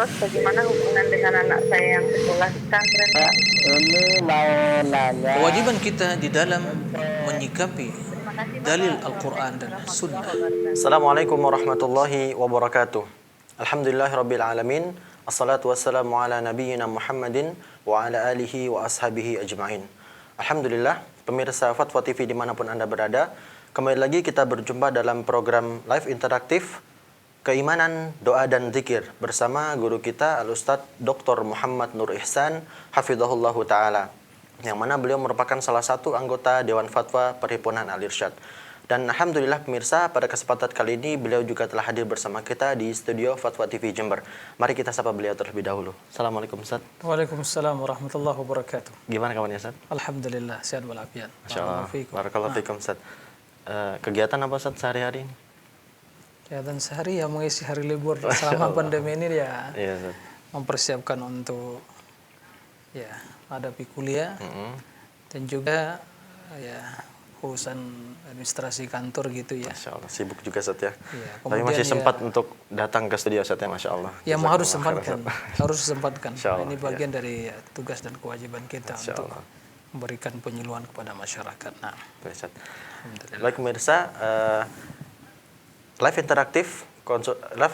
Terus bagaimana hubungan dengan anak saya yang sekolah di pesantren? Pak, ini mau nanya. Kewajiban kita di dalam menyikapi Terima kasih dalil Bapak. Al-Quran dan Assalamualaikum Sunnah. warahmatullahi wabarakatuh. Assalamualaikum warahmatullahi wabarakatuh. Alhamdulillahirabbil alamin. Assalatu wassalamu ala nabiyyina Muhammadin wa ala alihi wa ashabihi ajma'in. Alhamdulillah, pemirsa Fatwa TV dimanapun Anda berada, kembali lagi kita berjumpa dalam program live interaktif Keimanan, Doa dan Zikir bersama guru kita Al-Ustadz Dr. Muhammad Nur Ihsan Hafizahullahu Ta'ala, yang mana beliau merupakan salah satu anggota Dewan Fatwa Perhimpunan Al-Irsyad. Dan Alhamdulillah pemirsa, pada kesempatan kali ini beliau juga telah hadir bersama kita di studio Fatwa TV Jember. Mari kita sapa beliau terlebih dahulu. Assalamualaikum Ustaz. Waalaikumsalam warahmatullahi wabarakatuh. Gimana kabarnya Ustaz? Alhamdulillah, sehat walafiat. Masya Allah. Barakallahu fikum Ustaz. Kegiatan apa Ustaz sehari-hari ini? Kegiatan sehari ya mengisi hari libur selama pandemi ini ya. Iya Ustaz. Mempersiapkan untuk ya hadapi kuliah dan juga ya urusan administrasi kantor gitu ya. Masya Allah, sibuk juga Ustaz ya. Iya, Tapi masih ya, sempat untuk datang ke studio Ustaz ya, Masya Allah. Ya harus sempatkan, harus sempatkan. Insya Allah, Ini bagian dari tugas dan kewajiban kita Masya untuk Allah. memberikan penyuluhan kepada masyarakat. Nah, Ustaz. alhamdulillah. Baik pemirsa, live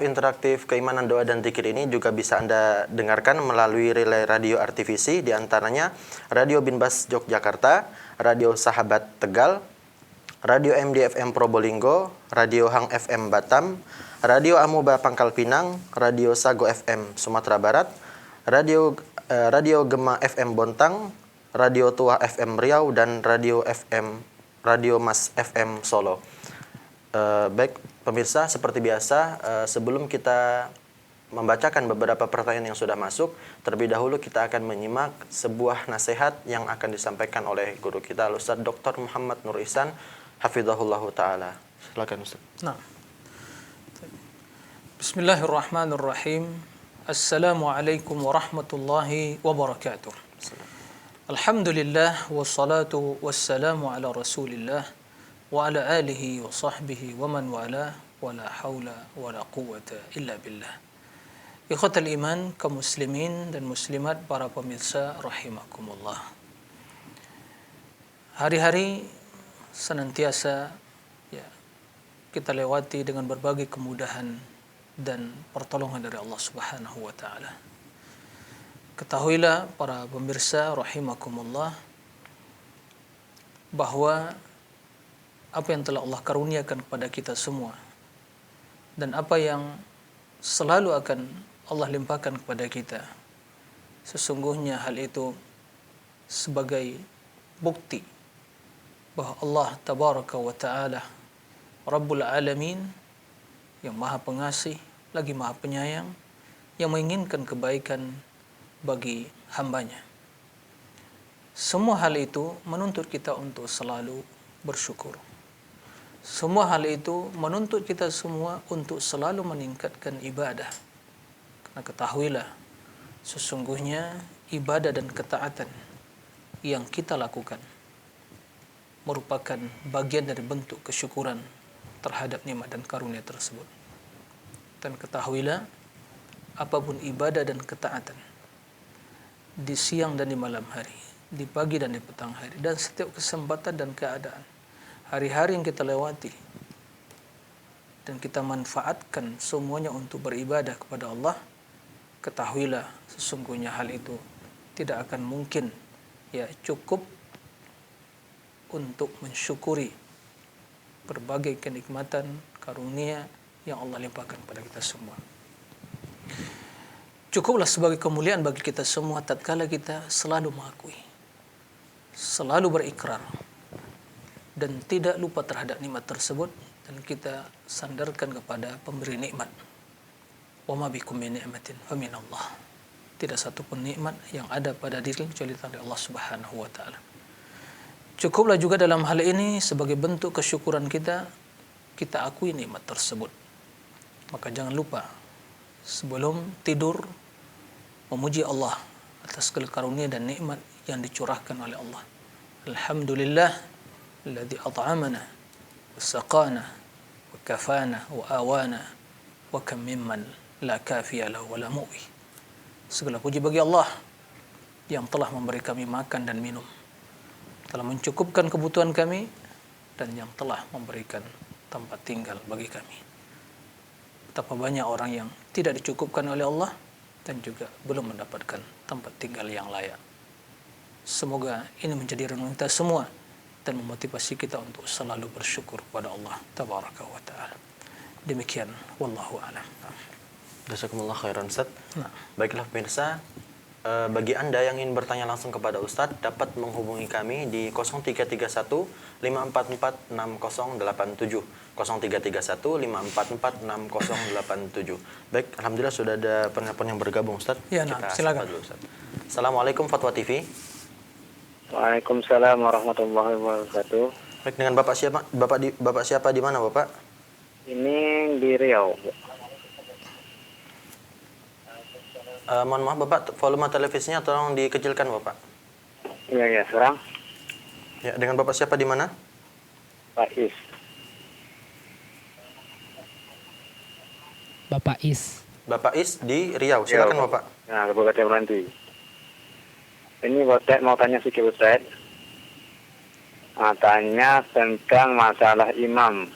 interaktif Keimanan, Doa dan Zikir ini juga bisa Anda dengarkan melalui relay radio RTVC, di antaranya Radio Binbas Yogyakarta, Radio Sahabat Tegal, Radio MDFM Probolinggo, Radio Hang FM Batam, Radio Amuba Pangkal Pinang, Radio Sago FM Sumatera Barat, Radio Gema FM Bontang, Radio Tua FM Riau, dan Radio Mas FM Solo. Baik pemirsa, seperti biasa, sebelum kita membacakan beberapa pertanyaan yang sudah masuk, terlebih dahulu kita akan menyimak sebuah nasihat yang akan disampaikan oleh guru kita Al-Ustadz Dr. Muhammad Nur Ihsan Hafizahullahu Ta'ala. Silakan Ustaz. Nah. Bismillahirrahmanirrahim. Assalamualaikum warahmatullahi wabarakatuh. Alhamdulillah wassalatu wassalamu ala Rasulillah wa ala alihi wa sahbihi wa man wala wa la hawla wa la quwwata illa billah. Ikhwatal iman, kaum muslimin dan muslimat, para pemirsa rahimakumullah. Hari-hari senantiasa ya kita lewati dengan berbagai kemudahan dan pertolongan dari Allah Subhanahu wa taala. Ketahuilah para pemirsa rahimakumullah bahwa apa yang telah Allah karuniakan kepada kita semua dan apa yang selalu akan Allah limpahkan kepada kita, sesungguhnya hal itu sebagai bukti bahwa Allah Tabaraka wa Ta'ala Rabbul Alamin, yang maha pengasih lagi maha penyayang, yang menginginkan kebaikan bagi hambanya. Semua hal itu menuntut kita untuk selalu bersyukur. Semua hal itu menuntut kita semua untuk selalu meningkatkan ibadah. Karena ketahuilah, sesungguhnya ibadah dan ketaatan yang kita lakukan merupakan bagian dari bentuk kesyukuran terhadap nikmat dan karunia tersebut. Dan ketahuilah, apapun ibadah dan ketaatan di siang dan di malam hari, di pagi dan di petang hari, dan setiap kesempatan dan keadaan, hari-hari yang kita lewati dan kita manfaatkan semuanya untuk beribadah kepada Allah, ketahuilah sesungguhnya hal itu tidak akan mungkin ya cukup untuk mensyukuri berbagai kenikmatan karunia yang Allah limpahkan kepada kita semua. Cukuplah sebagai kemuliaan bagi kita semua tatkala kita selalu mengakui, selalu berikrar, dan tidak lupa terhadap nikmat tersebut, dan kita sandarkan kepada pemberi nikmat. Wa ma bikum min ni'matin fa min Allah. Tidak satu pun nikmat yang ada pada diri kecuali dari Allah Subhanahu wa taala. Cukuplah juga dalam hal ini sebagai bentuk kesyukuran kita akui nikmat tersebut. Maka jangan lupa sebelum tidur memuji Allah atas segala karunia dan nikmat yang dicurahkan oleh Allah. Alhamdulillah alladzi at'amana wa saqana wa kafana wa awana wa kam mimman la kafiya lahu wa la mu'wi. Segala puji bagi Allah yang telah memberi kami makan dan minum, telah mencukupkan kebutuhan kami, dan yang telah memberikan tempat tinggal bagi kami. Betapa banyak orang yang tidak dicukupkan oleh Allah dan juga belum mendapatkan tempat tinggal yang layak. Semoga ini menjadi renungan kita semua dan memotivasi kita untuk selalu bersyukur kepada Allah Tabaraka wa Ta'ala. Demikian, wallahu a'lam. Jazakumullah khairan Ustaz. Nah, Baiklah pemirsa, bagi Anda yang ingin bertanya langsung kepada Ustadz dapat menghubungi kami di 0331 544 6087 0331 544 6087. Baik, alhamdulillah sudah ada penelpon yang bergabung Ustadz. Ya, nah, silakan. sapa dulu, Ustadz. Assalamualaikum Fatwa TV. Waalaikumsalam warahmatullahi wabarakatuh. Baik, dengan Bapak siapa? Bapak siapa di mana, Bapak? Ini di Riau. Mohon maaf Bapak, volume televisinya tolong dikecilkan Bapak. Iya, serang. Ya, dengan Bapak siapa di mana? Pak Is. Bapak Is. Bapak Is di Riau. Silakan Ya, Bapak. Nah, Kabupaten Meranti. Ini Ustaz mau tanya sedikit Ustaz. Tanya tentang masalah imam.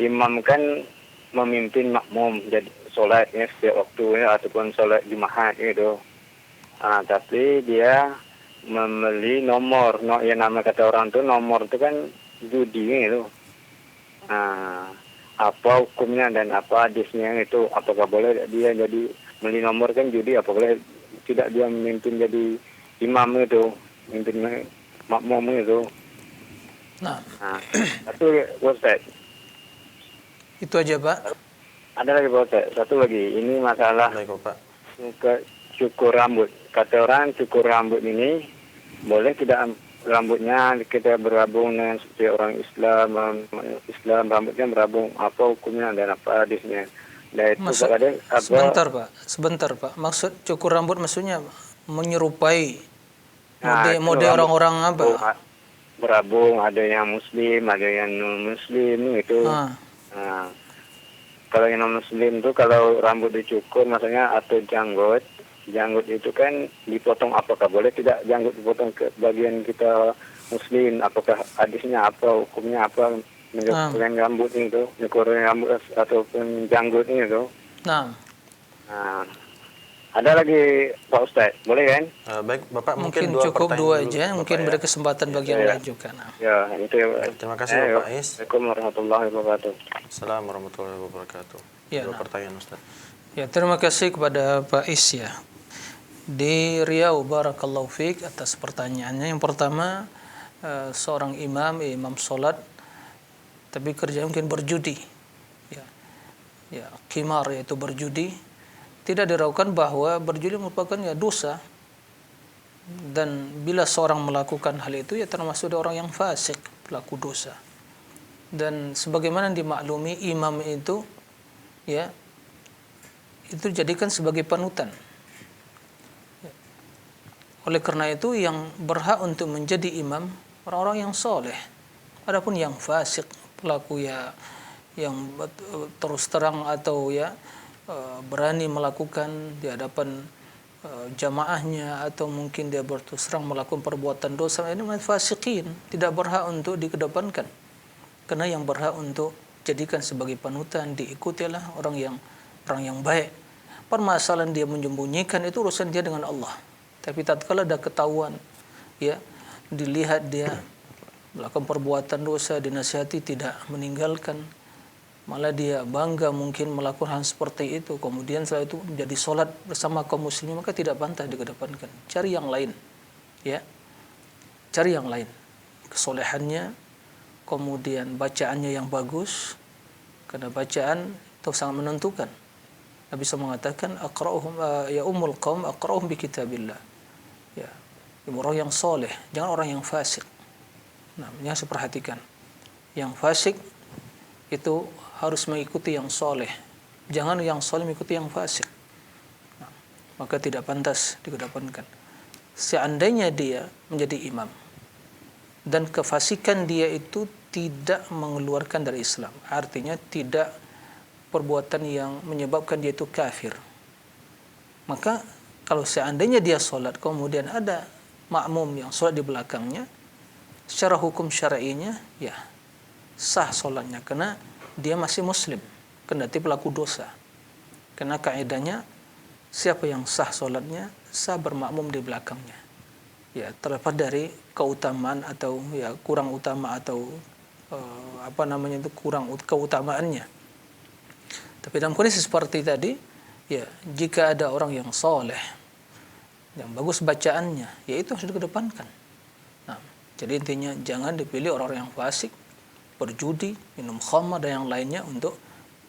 Imam kan memimpin makmum jadi sholat ya setiap waktu ya, ataupun sholat Jumat gitu. Tapi dia membeli nomor, yang nama kata orang tuh nomor itu kan judi gitu. Apa hukumnya dan apa hadisnya itu? Apakah boleh dia jadi beli nomor kan judi? Apa boleh tidak dia memimpin jadi imam itu, memimpin makmum itu? nah, Satu Ustaz. itu aja Pak. Ada lagi Ustaz, satu lagi. Ini masalah Baik Bapak. cukur rambut. Kata orang cukur rambut ini boleh tidak rambutnya kita berabung dengan seperti orang Islam rambutnya berabung, apa hukumnya dan apa hadisnya? Dan itu kadang apa? Sebentar Pak. Maksud cukur rambut maksudnya menyerupai Itu mode orang-orang apa? Berabung, ada yang muslim, ada yang non muslim itu. Kalau yang non muslim itu kalau rambut dicukur maksudnya atau janggut itu kan dipotong, apakah boleh tidak janggut dipotong ke bagian kita muslim? Apakah hadisnya apa, hukumnya apa menyukurkan rambut itu, menyukurkan rambut ataupun janggut itu? Nah, ada lagi Pak Ustaz, boleh kan? Baik Bapak, mungkin dua cukup pertanyaan dua dulu, aja, Bapak, mungkin ya. beri kesempatan bagi yang lain juga. Nah. Ya, itu ya. Terima kasih Bapak Is. Assalamualaikum warahmatullahi wabarakatuh. Assalamualaikum warahmatullahi wabarakatuh. Ya, Dua nah. pertanyaan Ustaz. Ya, terima kasih kepada Pak Is ya. Di Riau, barakallahu fiik atas pertanyaannya. Yang pertama, seorang imam sholat tapi kerja mungkin berjudi. Ya, qimar yaitu berjudi. Tidak diragukan bahwa berjudi merupakan ya dosa. Dan bila seorang melakukan hal itu ya termasuk orang yang fasik, pelaku dosa. Dan sebagaimana dimaklumi imam itu ya itu jadikan sebagai panutan. Oleh karena itu yang berhak untuk menjadi imam orang-orang yang soleh. Adapun yang fasik, pelaku ya yang terus terang atau ya berani melakukan di hadapan jamaahnya atau mungkin dia berterus terang melakukan perbuatan dosa, ini fasikin, tidak berhak untuk dikedepankan. Karena yang berhak untuk jadikan sebagai panutan diikutilah orang yang baik. Permasalahan dia menyembunyikan itu urusan dia dengan Allah. Tapi tatkala ada ketahuan ya, dilihat dia melakukan perbuatan dosa, dinasihati tidak meninggalkan, malah dia bangga mungkin melakukan hal seperti itu, kemudian setelah itu menjadi sholat bersama kaum muslimin, maka tidak pantas dikedepankan. Cari yang lain ya, cari yang lain, kesolehannya, kemudian bacaannya yang bagus, karena bacaan itu sangat menentukan. Nabi SAW mengatakan aqra'uhum ya ummul qaum aqra'uhum bi kitabillah. Ya, orang yang soleh, jangan orang yang fasik. Nah, ini harus perhatikan. Yang fasik itu harus mengikuti yang soleh. Jangan yang soleh mengikuti yang fasik. Nah, maka tidak pantas dikedepankan. Seandainya dia menjadi imam dan kefasikan dia itu tidak mengeluarkan dari Islam, artinya tidak perbuatan yang menyebabkan dia itu kafir, maka kalau seandainya dia sholat kemudian ada makmum yang sholat di belakangnya, secara hukum syar'inya ya sah sholatnya karena dia masih muslim, kendati pelaku dosa. Karena kaidahnya siapa yang sah sholatnya sah bermakmum di belakangnya. Ya, terlepas dari keutamaan atau ya kurang utama atau kurang keutamaannya. Tapi dalam kondisi seperti tadi, ya jika ada orang yang soleh, yang bagus bacaannya, ya itu harus dikedepankan. Nah, jadi intinya jangan dipilih orang-orang yang fasik, berjudi, minum khamar dan yang lainnya untuk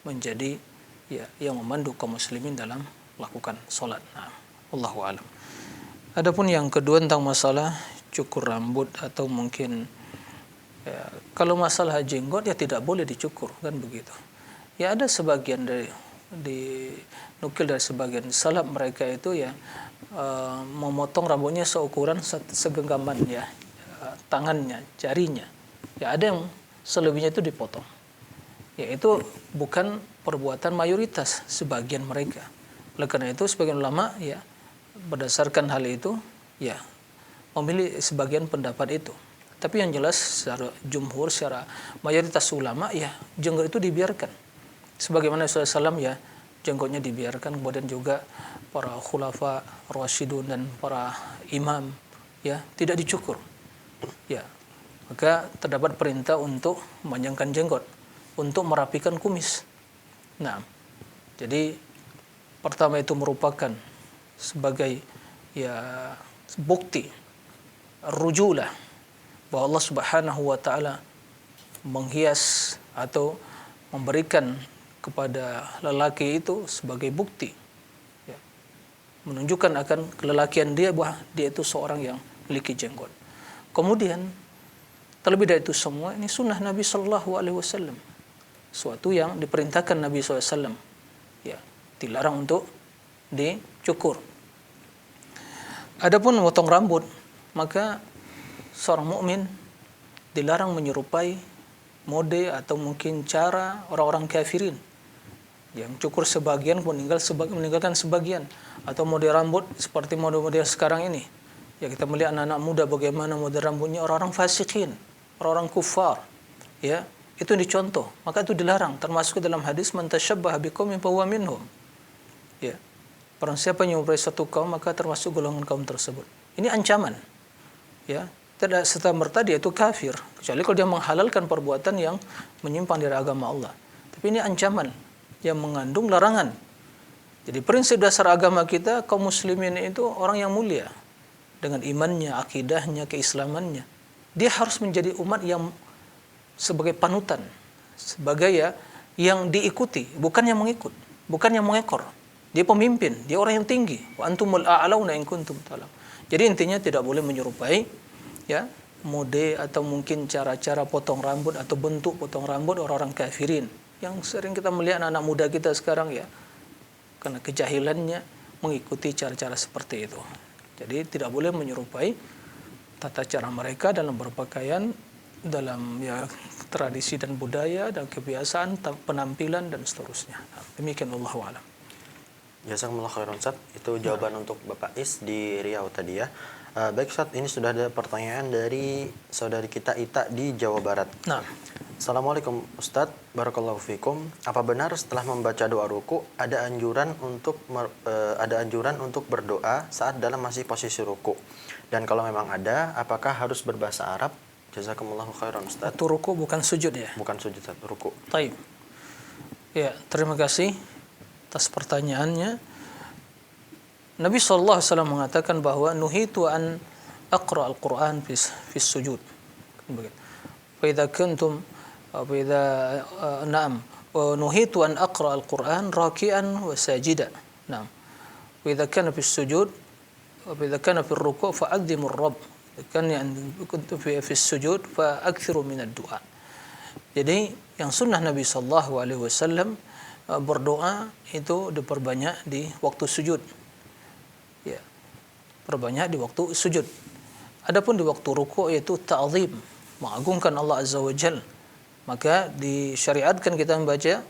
menjadi ya yang memandu kaum muslimin dalam melakukan sholat. Nah, wallahu a'lam. Adapun yang kedua tentang masalah cukur rambut atau mungkin ya, kalau masalah jenggot ya tidak boleh dicukur kan begitu. Ya ada sebagian dinukil dari sebagian salaf mereka itu ya memotong rambutnya seukuran segenggaman ya tangannya, jarinya. Ya ada yang selebihnya itu dipotong. Ya itu bukan perbuatan mayoritas sebagian mereka. Oleh karena itu sebagian ulama ya berdasarkan hal itu ya memilih sebagian pendapat itu. Tapi yang jelas secara jumhur, secara mayoritas ulama ya jenggot itu dibiarkan. Sebagaimana Rasulullah SAW ya jenggotnya dibiarkan, kemudian juga para khulafa rasyidun dan para imam ya tidak dicukur. Ya. Maka terdapat perintah untuk memanjangkan jenggot, untuk merapikan kumis. Nah, jadi pertama itu merupakan sebagai ya bukti rujulah bahwa Allah Subhanahu wa taala menghias atau memberikan kepada lelaki itu sebagai bukti ya, menunjukkan akan kelelakian dia bahwa dia itu seorang yang memiliki jenggot. Kemudian terlebih dari itu semua ini sunnah Nabi Shallallahu Alaihi Wasallam, suatu yang diperintahkan Nabi SAW, ya dilarang untuk dicukur. Adapun memotong rambut, maka seorang mukmin dilarang menyerupai mode atau mungkin cara orang-orang kafirin yang cukur sebagian meninggalkan sebagian, atau mode rambut seperti mode-mode sekarang ini. Ya kita melihat anak-anak muda bagaimana mode rambutnya orang-orang fasikin, orang-orang kufar. Ya, itu dicontoh, maka itu dilarang, termasuk dalam hadis man tasyabbaha biqaumin fahuwa minhum. Ya. Barang siapa yang menyerupai satu kaum maka termasuk golongan kaum tersebut. Ini ancaman. Ya, tidak serta-merta dia itu kafir, kecuali kalau dia menghalalkan perbuatan yang menyimpang dari agama Allah. Tapi ini ancaman yang mengandung larangan. Jadi prinsip dasar agama kita, kaum muslimin itu orang yang mulia dengan imannya, akidahnya, keislamannya. Dia harus menjadi umat yang sebagai panutan, sebagai ya yang diikuti, bukan yang mengikut, bukan yang mengekor. Dia pemimpin, dia orang yang tinggi. Wa antumul a'launa in kuntum ta'lam. Jadi intinya tidak boleh menyerupai ya mode atau mungkin cara-cara potong rambut atau bentuk potong rambut orang-orang kafirin yang sering kita melihat anak muda kita sekarang ya karena kejahilannya mengikuti cara-cara seperti itu. Jadi tidak boleh menyerupai tata cara mereka dalam berpakaian, dalam ya tradisi dan budaya dan kebiasaan, penampilan dan seterusnya. Demikian wallahu a'lam. Jazakumullah khairan Ustaz. Itu jawaban untuk Bapak Is di Riau tadi ya. Baik Ustaz, ini sudah ada pertanyaan dari saudari kita Ita di Jawa Barat. Nah. Assalamualaikum Ustaz, barakallahu fikum. Apa benar setelah membaca doa ruku ada anjuran untuk berdoa saat dalam masih posisi ruku? Dan kalau memang ada, apakah harus berbahasa Arab? Jazakumullahu khairan Ustaz. Itu ruku bukan sujud ya? Bukan sujud Ustaz, ruku. Taib. Ya, terima kasih atas pertanyaannya. Nabi SAW mengatakan bahwa nuhitu an aqra al-Quran fi sujud. Fa idza kuntum nuhitu an aqra al-Quran raki'an wa sajida. Naam. Wa idza kana fi sujud wa idza kana fi ruku' fa'azzimu ar-rabb. Kan yang kuntu fi sujud fa akthiru min ad-du'a. Jadi yang sunnah Nabi sallallahu alaihi wasallam berdoa itu diperbanyak di waktu sujud. Ya. Perbanyak di waktu sujud. Adapun di waktu ruku' yaitu ta'zim, mengagungkan Allah Azza wa Jalla. Maka disyariatkan kita membaca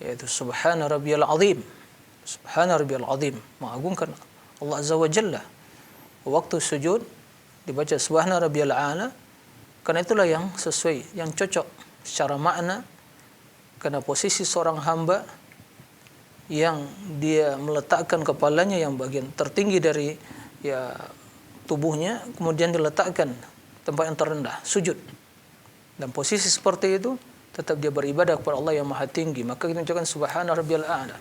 yaitu subhana rabbiyal azim. Subhana rabbiyal azim, mengagungkan Allah Azza wa Jalla. Waktu sujud dibaca subhana rabbiyal a'la, karena itulah yang sesuai, yang cocok secara makna, karena posisi seorang hamba yang dia meletakkan kepalanya yang bagian tertinggi dari ya tubuhnya, kemudian diletakkan tempat yang terendah, sujud. Dan posisi seperti itu tetap dia beribadah kepada Allah yang maha tinggi, maka kita ucapkan subhana rabbiyal a'la.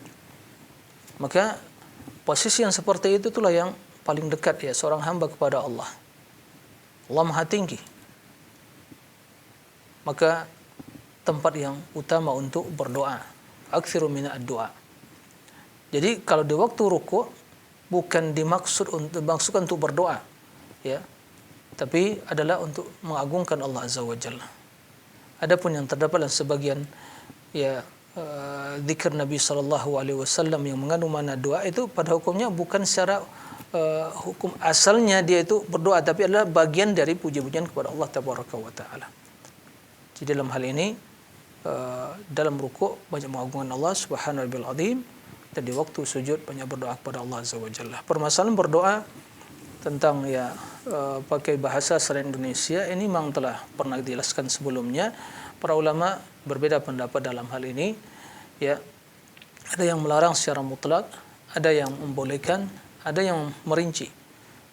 Maka posisi yang seperti itu itulah yang paling dekat ya seorang hamba kepada Allah. Allah maha tinggi. Maka tempat yang utama untuk berdoa, aktsiru minad du'a. Jadi kalau di waktu ruku' bukan dimaksudkan untuk berdoa, ya, tapi adalah untuk mengagungkan Allah Azza wa Jalla. Adapun yang terdapat dalam sebagian ya zikir Nabi sallallahu alaihi wasallam yang mengandung makna doa, itu pada hukumnya bukan secara hukum asalnya dia itu berdoa, tapi adalah bagian dari puji-pujian kepada Allah tabaraka wa taala. Jadi dalam hal ini dalam ruku' banyak mengagungkan Allah subhanahu wa ta'ala, dan di waktu sujud banyak berdoa kepada Allah Azza wa Jalla. Permasalahan berdoa tentang ya pakai bahasa selain Indonesia ini memang telah pernah dijelaskan sebelumnya. Para ulama berbeda pendapat dalam hal ini, ya. Ada yang melarang secara mutlak, ada yang membolehkan, ada yang merinci.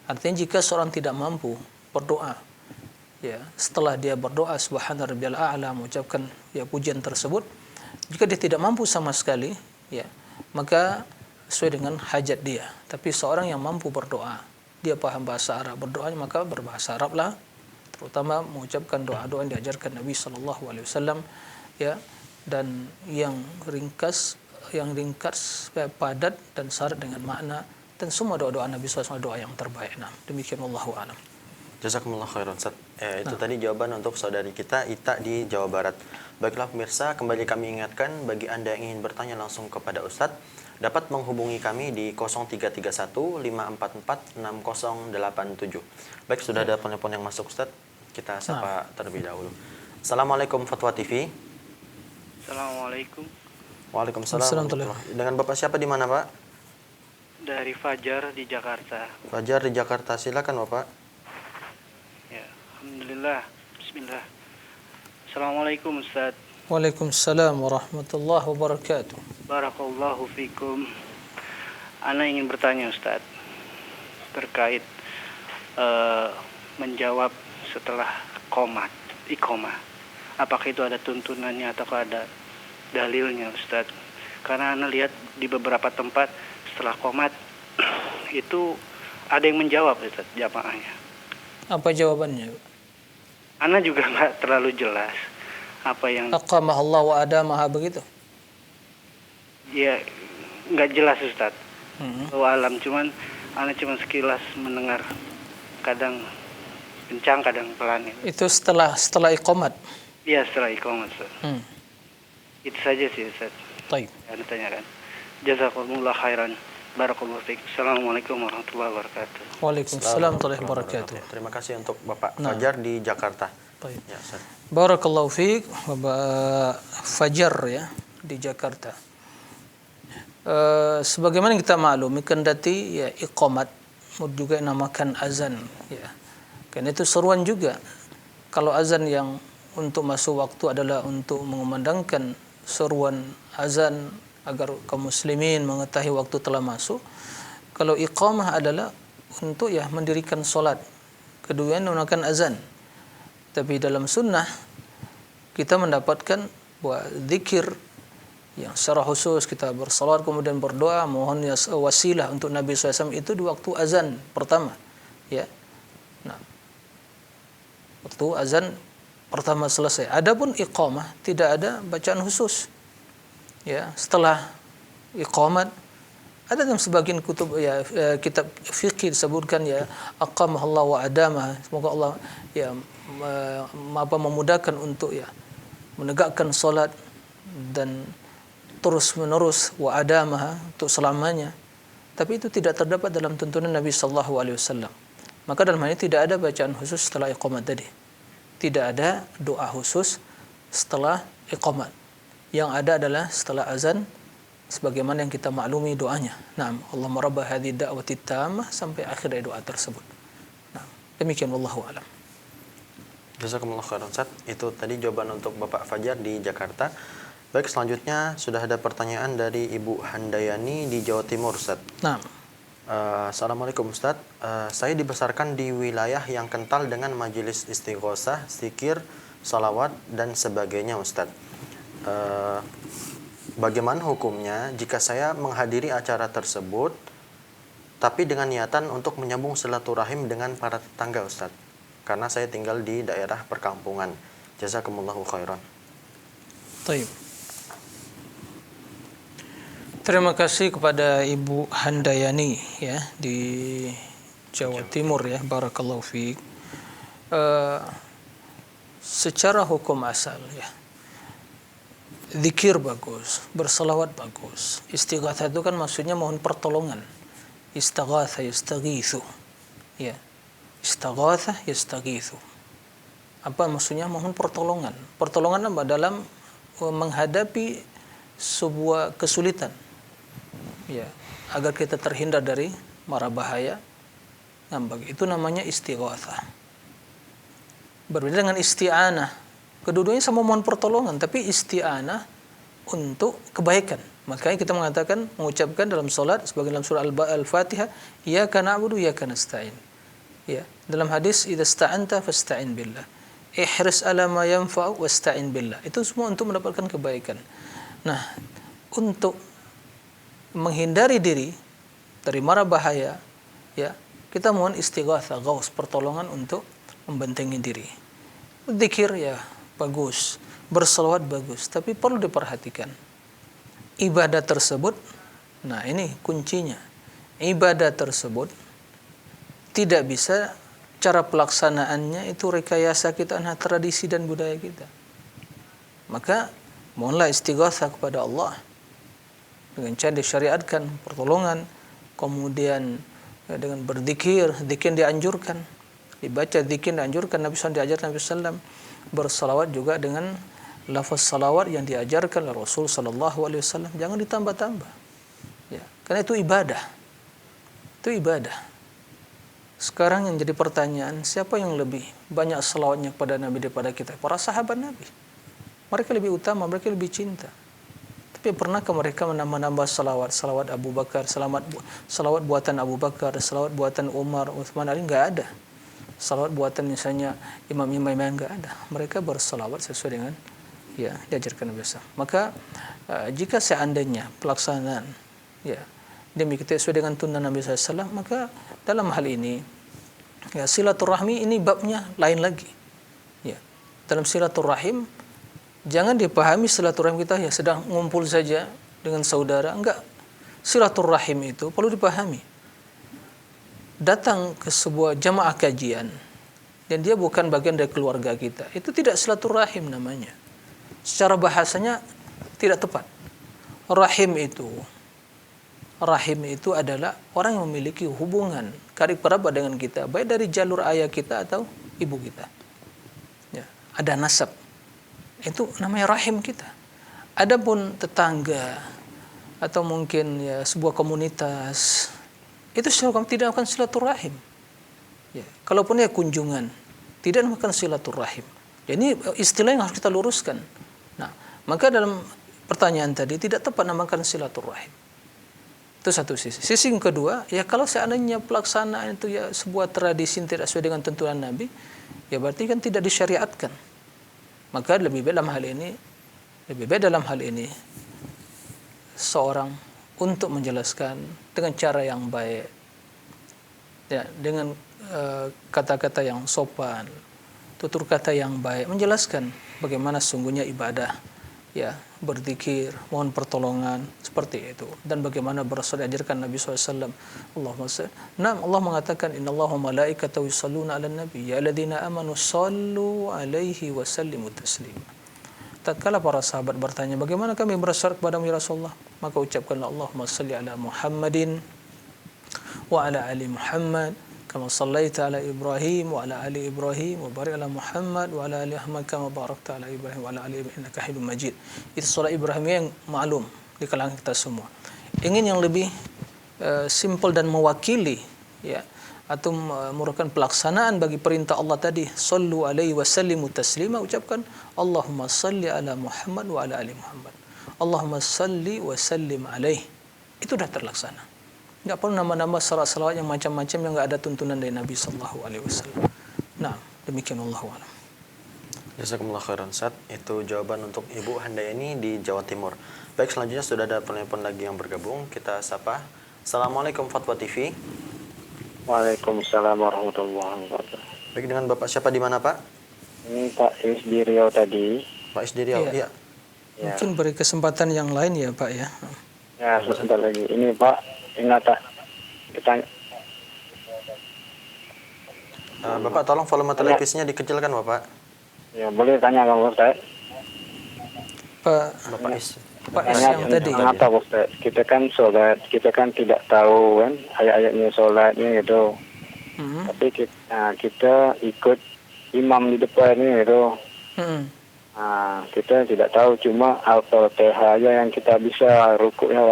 Artinya jika seorang tidak mampu berdoa, ya, setelah dia berdoa subhana rabbiyal a'la, mengucapkan ya pujian tersebut, jika dia tidak mampu sama sekali, ya, maka sesuai dengan hajat dia. Tapi seorang yang mampu berdoa, dia paham bahasa Arab, berdoanya maka berbahasa Arab lah, terutama mengucapkan doa-doa yang diajarkan Nabi sallallahu alaihi wasallam, ya, dan yang ringkas, padat dan syarat dengan makna, dan semua doa-doa Nabi SAW doa yang terbaik. Nah, demikian wallahu a'lam. Jazakumullah khairan Ustaz. Itu tadi jawaban untuk saudari kita Ita di Jawa Barat. Baiklah pemirsa, kembali kami ingatkan bagi Anda yang ingin bertanya langsung kepada Ustadz, dapat menghubungi kami di 0331 544 6087. Baik, sudah ada telepon yang masuk Ustadz. Kita sapa terlebih dahulu. Assalamualaikum Fatwa TV. Assalamualaikum. Waalaikumsalam. Dengan Bapak siapa di mana, Pak? Dari Fajar di Jakarta. Fajar di Jakarta, silakan Bapak. Ya, alhamdulillah. Bismillah. Assalamualaikum Ustaz. Waalaikumsalam warahmatullahi wabarakatuh. Barakallahu fikum. Ana ingin bertanya Ustaz terkait menjawab setelah iqamah. Apakah itu ada tuntunannya atau ada dalilnya Ustaz? Karena Ana lihat di beberapa tempat setelah qomat itu ada yang menjawab Ustaz, jamaahnya. Apa jawabannya? Ana juga nggak terlalu jelas apa yang Aqamah Allah wa adamaha, begitu? Ya, nggak jelas Ustaz. Alam, cuman Ana cuma sekilas mendengar, kadang kencang kadang pelan. Itu setelah iqamat. Iya, setelah iqamat Ustaz. Itu saja sih Ustaz. Baik. Ana tanyakan. Jazakumullah khairan. Barakallahu fiik. Assalamualaikum warahmatullahi wabarakatuh. Waalaikumsalam warahmatullahi wabarakatuh. Terima kasih untuk Bapak Fajar di Jakarta. Baik. Ya, Ustaz. Barakallahu fiik, Bapak Fajar ya di Jakarta. Sebagaimana kita maklumi, kendati ya iqamat juga dinamakan azan ya. Karena itu seruan juga. Kalau azan yang untuk masuk waktu adalah untuk mengumandangkan seruan azan agar kaum muslimin mengetahui waktu telah masuk. Kalau iqamah adalah untuk ya mendirikan solat. Keduanya menggunakan azan. Tapi dalam sunnah kita mendapatkan bahwa zikir yang secara khusus kita bersalat kemudian berdoa mohon ya wasilah untuk Nabi SAW itu di waktu azan pertama. Ya. Nah, waktu azan pertama selesai. Adapun iqamah tidak ada bacaan khusus. Ya, setelah iqamat ada dalam sebagian kutub ya kitab fikih disebutkan ya aqamah Allah wa adamah, semoga Allah ya memudahkan untuk ya menegakkan salat dan terus menerus wa adamah untuk selamanya. Tapi itu tidak terdapat dalam tuntunan Nabi sallallahu alaihi wasallam. Maka dalam hal ini tidak ada bacaan khusus setelah iqamat tadi. Tidak ada doa khusus setelah iqamat. Yang ada adalah setelah azan sebagaimana yang kita maklumi doanya. Naam, Allahumma rabb hadhihi da'wati tammah sampai akhir dari doa tersebut. Naam, demikian wallahu alam. Jazakumullah khairan Ustaz. Itu tadi jawaban untuk Bapak Fajar di Jakarta. Baik, selanjutnya sudah ada pertanyaan dari Ibu Handayani di Jawa Timur Ustaz. Naam. Assalamualaikum Ustaz. Saya dibesarkan di wilayah yang kental dengan majelis istighosah, zikir, salawat dan sebagainya Ustaz. Bagaimana hukumnya jika saya menghadiri acara tersebut tapi dengan niatan untuk menyambung silaturahim dengan para tetangga Ustaz? Karena saya tinggal di daerah perkampungan. Jazakumullahu khairan. Baik. Terima kasih kepada Ibu Handayani ya di Jawa Timur ya, barakallahu fiik. Secara hukum asal ya, zikir bagus, berselawat bagus. Istighatsah itu kan maksudnya mohon pertolongan. Istaghatha yastaghitsu. Ya. Istaghatha yastaghitsu. Apa maksudnya? Mohon pertolongan. Pertolongan apa? Dalam menghadapi sebuah kesulitan. Ya, agar kita terhindar dari mara bahaya. Nah, itu namanya istighatsah. Berbeda dengan isti'anah. Kedua-duanya sama mohon pertolongan, tapi isti'anah untuk kebaikan. Makanya kita mengucapkan dalam salat sebagai dalam surah Al-Fatihah, iyyaka na'budu wa iyyaka nasta'in. Ya, dalam hadis idza sta'anta fasta'in billah. Ihris ala ma yanfa'u wasta'in billah. Itu semua untuk mendapatkan kebaikan. Nah, untuk menghindari diri dari mara bahaya, ya, kita mohon istighatsah, ghaus, pertolongan untuk membentengi diri. Zikir ya bagus, berselawat bagus, tapi perlu diperhatikan ibadah tersebut. Nah, ini kuncinya. Ibadah tersebut tidak bisa cara pelaksanaannya itu rekayasa kita, nah tradisi dan budaya kita. Maka mohonlah istighatsah kepada Allah dengan cara disyariatkan pertolongan, kemudian ya, dengan berzikir, zikir dianjurkan, dibaca zikir dianjurkan, Nabi SAW diajarkan Nabi SAW, bersalawat juga dengan lafaz salawat yang diajarkan oleh Rasul SAW, jangan ditambah-tambah. Ya, karena itu ibadah. Itu ibadah. Sekarang yang jadi pertanyaan, siapa yang lebih banyak salawatnya kepada Nabi daripada kita? Para sahabat Nabi. Mereka lebih utama, mereka lebih cinta. Tapi pernahkah mereka menambah-nambah salawat? Salawat Abu Bakar, salawat buatan Abu Bakar, salawat buatan Umar, Utsman, Ali, enggak ada. Salawat buatan misalnya imam-imam yang enggak ada. Mereka bersalawat sesuai dengan ya diajarkan Nabi SAW. Maka jika seandainya pelaksanaan ya demikian sesuai dengan tuntunan Nabi SAW, maka dalam hal ini ya silaturahmi ini babnya lain lagi. Ya, dalam silaturahim jangan dipahami silaturahim kita ya sedang ngumpul saja dengan saudara, enggak. Silaturahim itu perlu dipahami. Datang ke sebuah jamaah kajian dan dia bukan bagian dari keluarga kita, itu tidak silaturahim namanya. Secara bahasanya tidak tepat. Rahim itu adalah orang yang memiliki hubungan karib kerabat dengan kita, baik dari jalur ayah kita atau ibu kita. Ya, ada nasab. Itu namanya rahim kita. Adapun tetangga atau mungkin ya sebuah komunitas, itu tidak akan silaturahim. Ya, kalaupun ya kunjungan, tidak akan silaturahim. Jadi istilah yang harus kita luruskan. Nah, maka dalam pertanyaan tadi tidak tepat namakan silaturahim. Itu satu sisi. Sisi yang kedua, ya kalau seandainya pelaksanaan itu ya sebuah tradisi yang tidak sesuai dengan tuntunan Nabi, ya berarti kan tidak disyariatkan. Maka lebih baik dalam hal ini seorang untuk menjelaskan dengan cara yang baik, ya dengan kata-kata yang sopan, tutur kata yang baik, menjelaskan bagaimana sungguhnya ibadah, ya berzikir, mohon pertolongan seperti itu, dan bagaimana bersolat diajarkan Nabi SAW. Allah mengatakan Innallaha malaikatahu yusholluna 'alan nabi ya alladzina amanu shallu 'alaihi wa sallimu taslima. Tatkala para sahabat bertanya, bagaimana kami bersolat kepada ya Rasulullah? Maka ucapkanlah Allahumma salli ala Muhammadin wa ala ali Muhammad kama sallaita ala Ibrahim wa ala ali Ibrahim wa barik ala Muhammad wa ala ali Muhammad kama barakta ala Ibrahim wa ala ali Ibrahim innaka Hamidum Majid. Itu salat Ibrahim yang maklum, di kalangan kita semua. Ingin yang lebih simple dan mewakili, ya, atau merupakan pelaksanaan bagi perintah Allah tadi, sallu alaihi wasallimu taslima, ucapkan Allahumma salli ala Muhammad wa ala ali Muhammad. Allahumma salli wa sallim alaihi. Itu sudah terlaksana. Enggak perlu nama-nama salawat yang macam-macam yang enggak ada tuntunan dari Nabi sallallahu alaihi wasallam. Nah, demikian wallahu a'lam. Jazakumullah khairan Ustaz. Itu jawaban untuk Ibu Handayani di Jawa Timur. Baik, selanjutnya sudah ada penelpon lagi yang bergabung. Kita sapa. Assalamualaikum Fatwa TV. Waalaikumsalam warahmatullahi wabarakatuh. Baik, dengan Bapak siapa di mana, Pak? Ini Pak Is di Riau tadi. Pak Is di Riau. Iya. Iya. Ya. Mungkin beri kesempatan yang lain ya, Pak ya. Ya, sebentar lagi. Ini Pak, ingat kita Bapak tolong volume televisinya dikecilkan, Bapak. ya boleh tanya Bang Ustaz. Pak Bapak Is. Pak Is Tanya yang tadi. tentang apa Ustaz? Kita kan sholat, kita kan tidak tahu kan ayat-ayatnya sholatnya gitu. Hmm. Tapi kita ikut imam di depan ini gitu. Hmm. Kita tidak tahu, cuma Al-Fatihah aja yang kita bisa, rukuknya,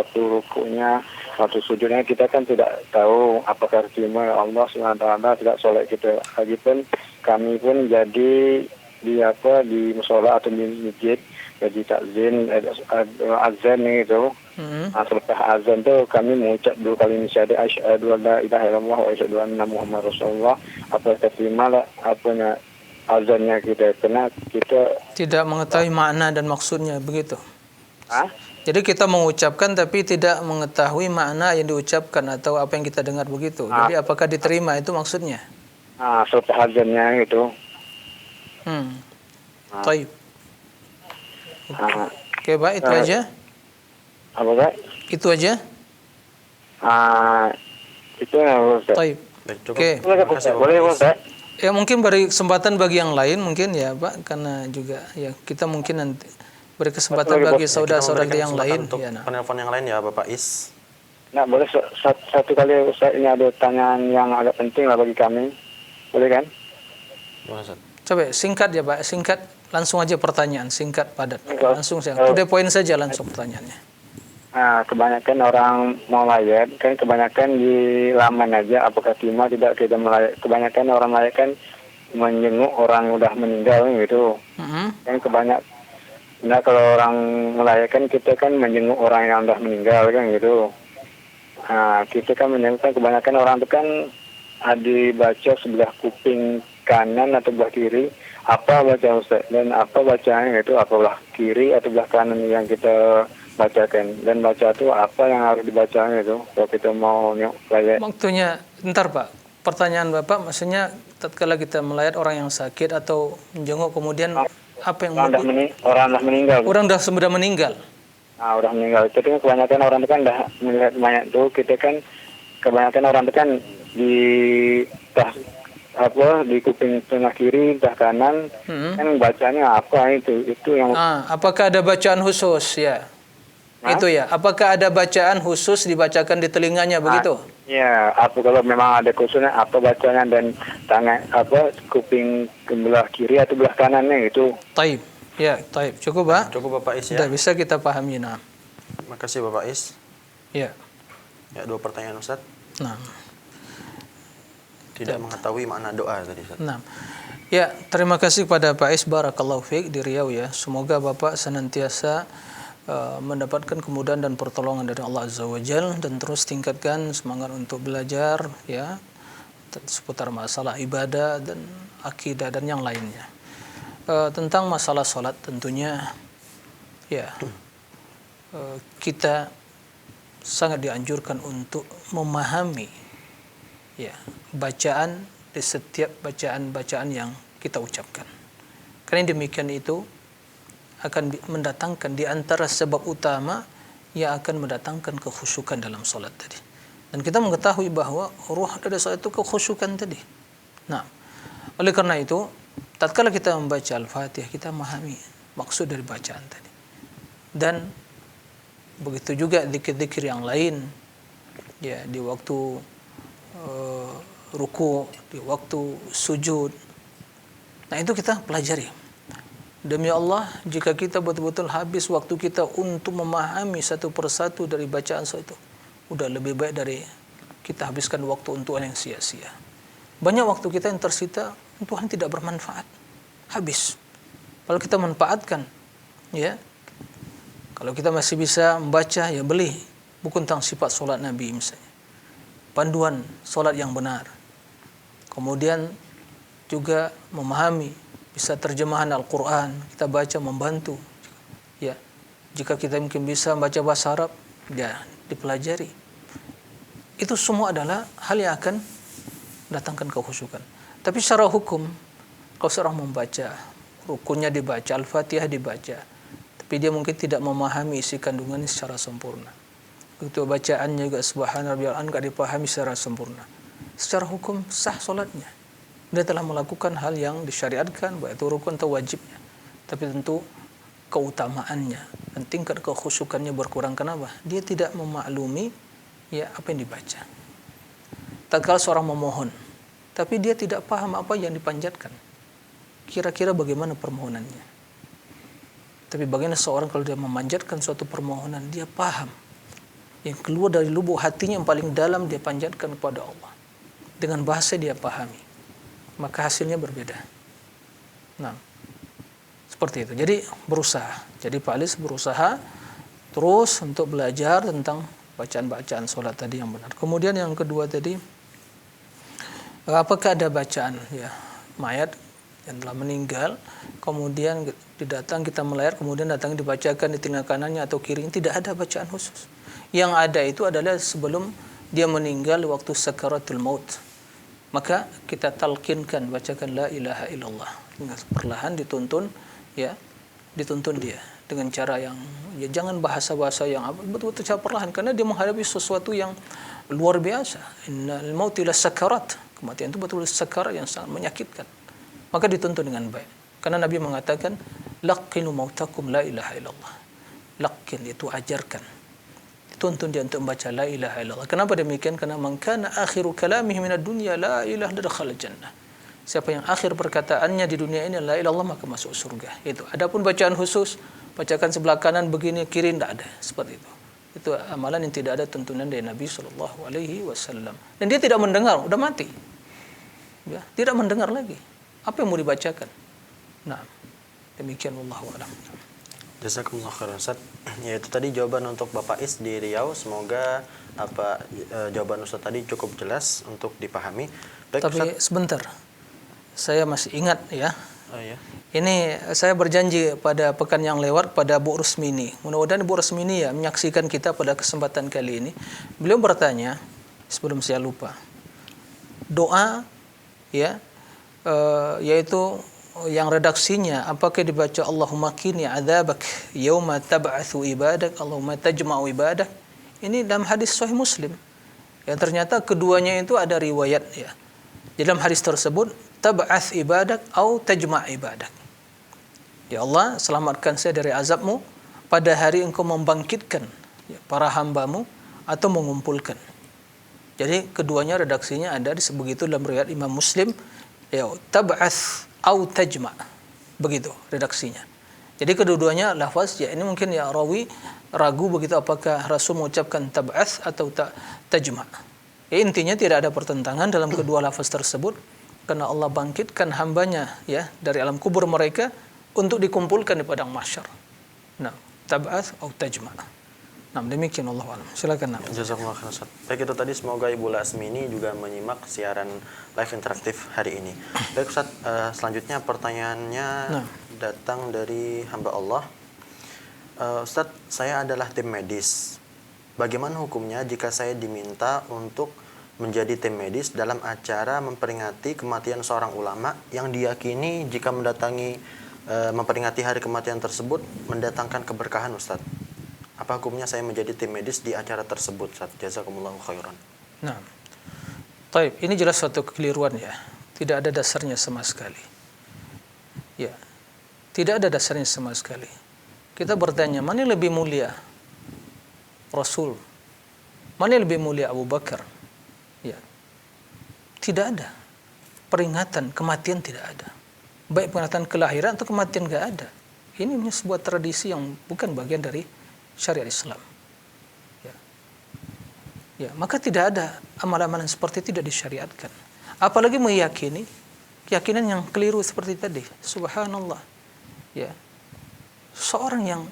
waktu sujudnya kita kan tidak tahu apakah cuma Allah SWT tidak sholat kita. Lagipun kami pun jadi di musola atau di masjid jadi takzin azan gitu. Setelah azan tuh kami mengucap 2 kali syahadat asyhadu an la ilaha illallah wa asyhadu anna muhammadar rasulullah. Apa terima lah apanya azannya kita, karena kita Tidak mengetahui makna dan maksudnya, begitu. Jadi kita mengucapkan tapi tidak mengetahui makna yang diucapkan atau apa yang kita dengar, begitu. Jadi apakah diterima, itu maksudnya? setelah azannya gitu. Taib. Oke, Pak, itu aja. Apa Pak? Itu aja. Itu ya Ustaz. Taib. Baik, cukup. Oke. Terima kasih, Bapak Boleh Is. Ustaz? Ya, mungkin beri kesempatan bagi yang lain mungkin ya, Pak, karena juga ya kita mungkin nanti beri kesempatan bagi saudara-saudara Kita memberikan yang kesempatan lain untuk ya. Nah. penelpon yang lain ya, Bapak Is. Nah, boleh satu kali Ustaz, ini ada pertanyaan yang agak penting lah bagi kami. Boleh kan? Gimana, Ustaz? Coba singkat ya, Pak, singkat, langsung aja pertanyaan, singkat padat. Langsung saja. To the point saja langsung pertanyaannya. Kebanyakan orang mau layat kan kebanyakan di laman aja, apakah terima tidak kita melayat. Kebanyakan orang layat kan menjenguk orang udah meninggal gitu. Kan nah kalau orang melayat kan kita kan menjenguk orang yang udah meninggal kan gitu. Kita kan menjenguk kan kebanyakan orang itu kan dibaca sebelah kuping kanan atau belah kiri. Apa baca Ustaz? Dan apa bacanya itu, apa belah kiri atau belah kanan yang kita bacakan, dan baca itu apa yang harus dibacanya itu kalau kita mau layat. Waktunya, bentar Pak, pertanyaan Bapak maksudnya tatkala kita melayat orang yang sakit atau menjenguk kemudian apa yang orang dah meninggal. Orang sudah meninggal. Udah meninggal. Jadi kebanyakan orang itu kan dah melihat mayat tuh, kita kan kebanyakan orang itu kan di kuping tengah kiri, tengah kanan, kan bacanya apa itu yang. Apakah ada bacaan khusus ya? Itu ya. Apakah ada bacaan khusus dibacakan di telinganya begitu? Ya, apa kalau memang ada khususnya apa bacanya, dan tangan kuping belah kiri atau belah kanannya itu. Taib. Ya, taib. Cukup, Pak? Cukup, Bapak Is ya. Sudah bisa kita pahami, nah. Terima kasih, Bapak Is. Ya. Ya, 2 pertanyaan Ustaz. Nah. Tidak mengetahui makna doa tadi, Ustaz. Nah. Ya, terima kasih kepada Pak Is, barakallahu fiik di Riau ya. Semoga Bapak senantiasa mendapatkan kemudahan dan pertolongan dari Allah Azza wa Jalla, dan terus tingkatkan semangat untuk belajar ya seputar masalah ibadah dan akidah dan yang lainnya. Tentang masalah sholat tentunya ya kita sangat dianjurkan untuk memahami ya bacaan di setiap bacaan-bacaan yang kita ucapkan. Karena demikian itu akan mendatangkan di antara sebab utama yang akan mendatangkan kekhusyukan dalam sholat tadi. Dan kita mengetahui bahwa ruh dari sholat itu kekhusyukan tadi. Nah, oleh karena itu, tatkala kita membaca Al-Fatihah, kita memahami maksud dari bacaan tadi. Dan begitu juga zikir-zikir yang lain, ya di waktu ruku, di waktu sujud. Nah, itu kita pelajari. Demi Allah, jika kita betul-betul habis waktu kita untuk memahami satu persatu dari bacaan itu, udah lebih baik dari kita habiskan waktu untuk yang sia-sia. Banyak waktu kita yang tersita, Tuhan tidak bermanfaat, habis. Kalau kita manfaatkan, ya, kalau kita masih bisa membaca, ya beli buku tentang sifat solat Nabi misalnya, panduan solat yang benar. Kemudian juga memahami, bisa terjemahan Al-Quran, kita baca membantu. Ya, jika kita mungkin bisa membaca bahasa Arab, ya dipelajari. Itu semua adalah hal yang akan datangkan kekhusyukan. Tapi secara hukum, kalau seorang membaca, rukunnya dibaca, Al-Fatihah dibaca, tapi dia mungkin tidak memahami isi kandungannya secara sempurna. Begitu bacaannya juga Subhana Rabbiyal A'la enggak dipahami secara sempurna. Secara hukum sah solatnya. Dia telah melakukan hal yang disyariatkan, baik itu rukun atau wajibnya. Tapi tentu keutamaannya dan tingkat kekhusyukannya berkurang. Kenapa? Dia tidak memaklumi ya apa yang dibaca. Tatkala seorang memohon, tapi dia tidak paham apa yang dipanjatkan, kira-kira bagaimana permohonannya. Tapi bagaimana seorang kalau dia memanjatkan suatu permohonan, dia paham, yang keluar dari lubuk hatinya yang paling dalam dia panjatkan kepada Allah, dengan bahasa dia pahami, maka hasilnya berbeda. Nah, seperti itu. Jadi berusaha. Jadi Pak Alis berusaha terus untuk belajar tentang bacaan-bacaan sholat tadi yang benar. Kemudian yang kedua tadi, apakah ada bacaan ya mayat yang telah meninggal, kemudian didatang kita melayar, kemudian datang dibacakan di telinga kanannya atau kirinya? Tidak ada bacaan khusus. Yang ada itu adalah sebelum dia meninggal waktu sakaratul maut. Maka kita talqinkan, bacakan la ilaha illallah. Dengan perlahan dituntun, ya, dituntun dia dengan cara yang ya jangan bahasa-bahasa yang betul-betul cara perlahan, karena dia menghadapi sesuatu yang luar biasa. Innal mauti lasakarat. Kematian itu betul-betul sakarat yang sangat menyakitkan. Maka dituntun dengan baik. Karena Nabi mengatakan laqinu mautakum la ilaha illallah. Laqin itu ajarkan. Dituntun dia untuk membaca la ilaha illallah. Kenapa demikian? Karena man kana akhiru kalamihi minad dunya la ilaha illa dakhala jannah. Siapa yang akhir perkataannya di dunia ini la ilaha illallah, maka masuk surga. Itu. Adapun bacaan khusus, bacakan sebelah kanan begini, kiri tidak ada. Seperti itu. Itu amalan yang tidak ada tuntunan dari Nabi sallallahu alaihi wasallam. Dan dia tidak mendengar, udah mati. Ya, tidak mendengar lagi. Apa yang mau dibacakan? Nah, demikian wallahu a'lam. Jazakumullah khairan Ustaz. Ya, itu tadi jawaban untuk Bapak Is di Riau. Semoga jawaban Ustaz tadi cukup jelas untuk dipahami. Baik, tapi Ustaz. Sebentar. Saya masih ingat ya. Oh iya. Ini saya berjanji pada pekan yang lewat pada Bu Rusmini. Mudah-mudahan Bu Rusmini ya menyaksikan kita pada kesempatan kali ini. Beliau bertanya, sebelum saya lupa, doa ya yaitu yang redaksinya apakah dibaca Allahumma qini adzabak yauma tab'atsu ibadak, Allahumma tajma'u ibadak. Ini dalam hadis sahih Muslim. Yang ternyata keduanya itu ada riwayat ya. Dalam hadis tersebut tab'ats ibadak atau tajma' ibadak. Ya Allah, selamatkan saya dari azabmu pada hari engkau membangkitkan ya, para hambamu atau mengumpulkan. Jadi keduanya redaksinya ada begitu dalam riwayat Imam Muslim, ya tab'ats atau tajma'. Begitu redaksinya. Jadi kedua-duanya lafaz ya ini mungkin ya rawi ragu begitu apakah Rasul mengucapkan tab'ats atau tajma'. Ya, intinya tidak ada pertentangan dalam kedua lafaz tersebut. Karena Allah bangkitkan hambanya ya dari alam kubur mereka untuk dikumpulkan di padang mahsyar. Nah, tab'ats atau tajma'. Nah, demikian Allah alam. Silakan. Jazakumullah khairan Ustaz. Baik, itu tadi semoga Ibu Lasmini juga menyimak siaran live interaktif hari ini. Baik Ustaz, selanjutnya pertanyaannya datang dari hamba Allah. Ustaz, saya adalah tim medis. Bagaimana hukumnya jika saya diminta untuk menjadi tim medis dalam acara memperingati kematian seorang ulama yang diyakini jika memperingati hari kematian tersebut mendatangkan keberkahan Ustaz? Apa hukumnya saya menjadi tim medis di acara tersebut Ustaz? Jazakumullahu khairan. Nah, taib, ini jelas suatu kekeliruan ya. Tidak ada dasarnya sama sekali. Ya, tidak ada dasarnya sama sekali. Kita bertanya, mana yang lebih mulia? Rasul. Mana yang lebih mulia? Abu Bakar. Ya. Tidak ada. Peringatan kematian tidak ada. baik pengkhianatan kelahiran atau kematian nggak ada. Ini sebuah tradisi yang bukan bagian dari syariat Islam. Ya, maka tidak ada amalan-amalan seperti itu tidak disyariatkan. Apalagi meyakini keyakinan yang keliru seperti tadi. Subhanallah. Ya. Seorang yang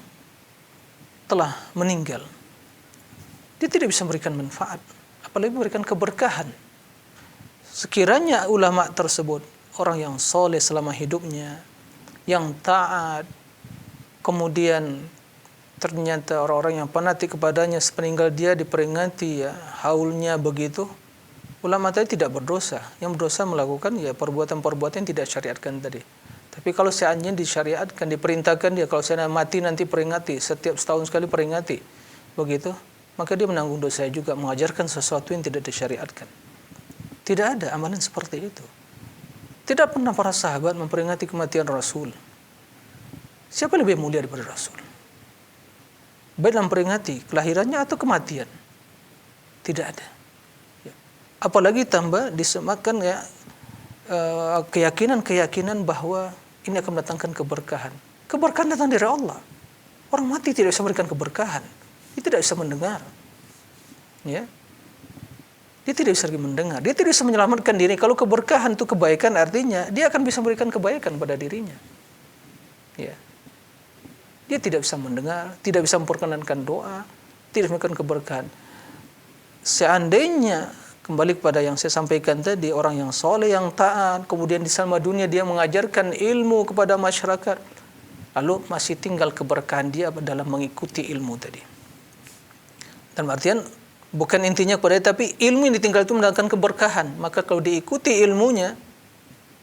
telah meninggal, dia tidak bisa memberikan manfaat, apalagi memberikan keberkahan. Sekiranya ulama tersebut orang yang soleh selama hidupnya, yang taat, kemudian ternyata orang-orang yang fanatik kepadanya sepeninggal dia diperingati ya haulnya begitu, ulama tadi tidak berdosa. Yang berdosa melakukan ya perbuatan-perbuatan yang tidak syariatkan tadi. Tapi kalau seandainya disyariatkan, diperintahkan dia kalau saya mati nanti peringati, setiap setahun sekali peringati, begitu, maka dia menanggung dosa juga, mengajarkan sesuatu yang tidak disyariatkan. Tidak ada amalan seperti itu. Tidak pernah para sahabat memperingati kematian Rasul. Siapa lebih mulia daripada Rasul? Baik dalam peringati kelahirannya atau kematian, tidak ada. Ya. Apalagi tambah disematkan ya keyakinan bahwa ini akan mendatangkan keberkahan. Keberkahan datang dari Allah. Orang mati tidak bisa memberikan keberkahan. Dia tidak bisa mendengar. Ya. Dia tidak bisa lagi mendengar. Dia tidak bisa menyelamatkan diri. Kalau keberkahan itu kebaikan, artinya dia akan bisa memberikan kebaikan pada dirinya. Ya. Dia tidak bisa mendengar, tidak bisa memperkenankan doa, tidak memberikan keberkahan. Seandainya kembali kepada yang saya sampaikan tadi, orang yang soleh, yang taat, kemudian di selama dunia dia mengajarkan ilmu kepada masyarakat, lalu masih tinggal keberkahan dia dalam mengikuti ilmu tadi. Dan artian bukan intinya kepada, tapi ilmu yang ditinggal itu mendatangkan keberkahan. Maka kalau diikuti ilmunya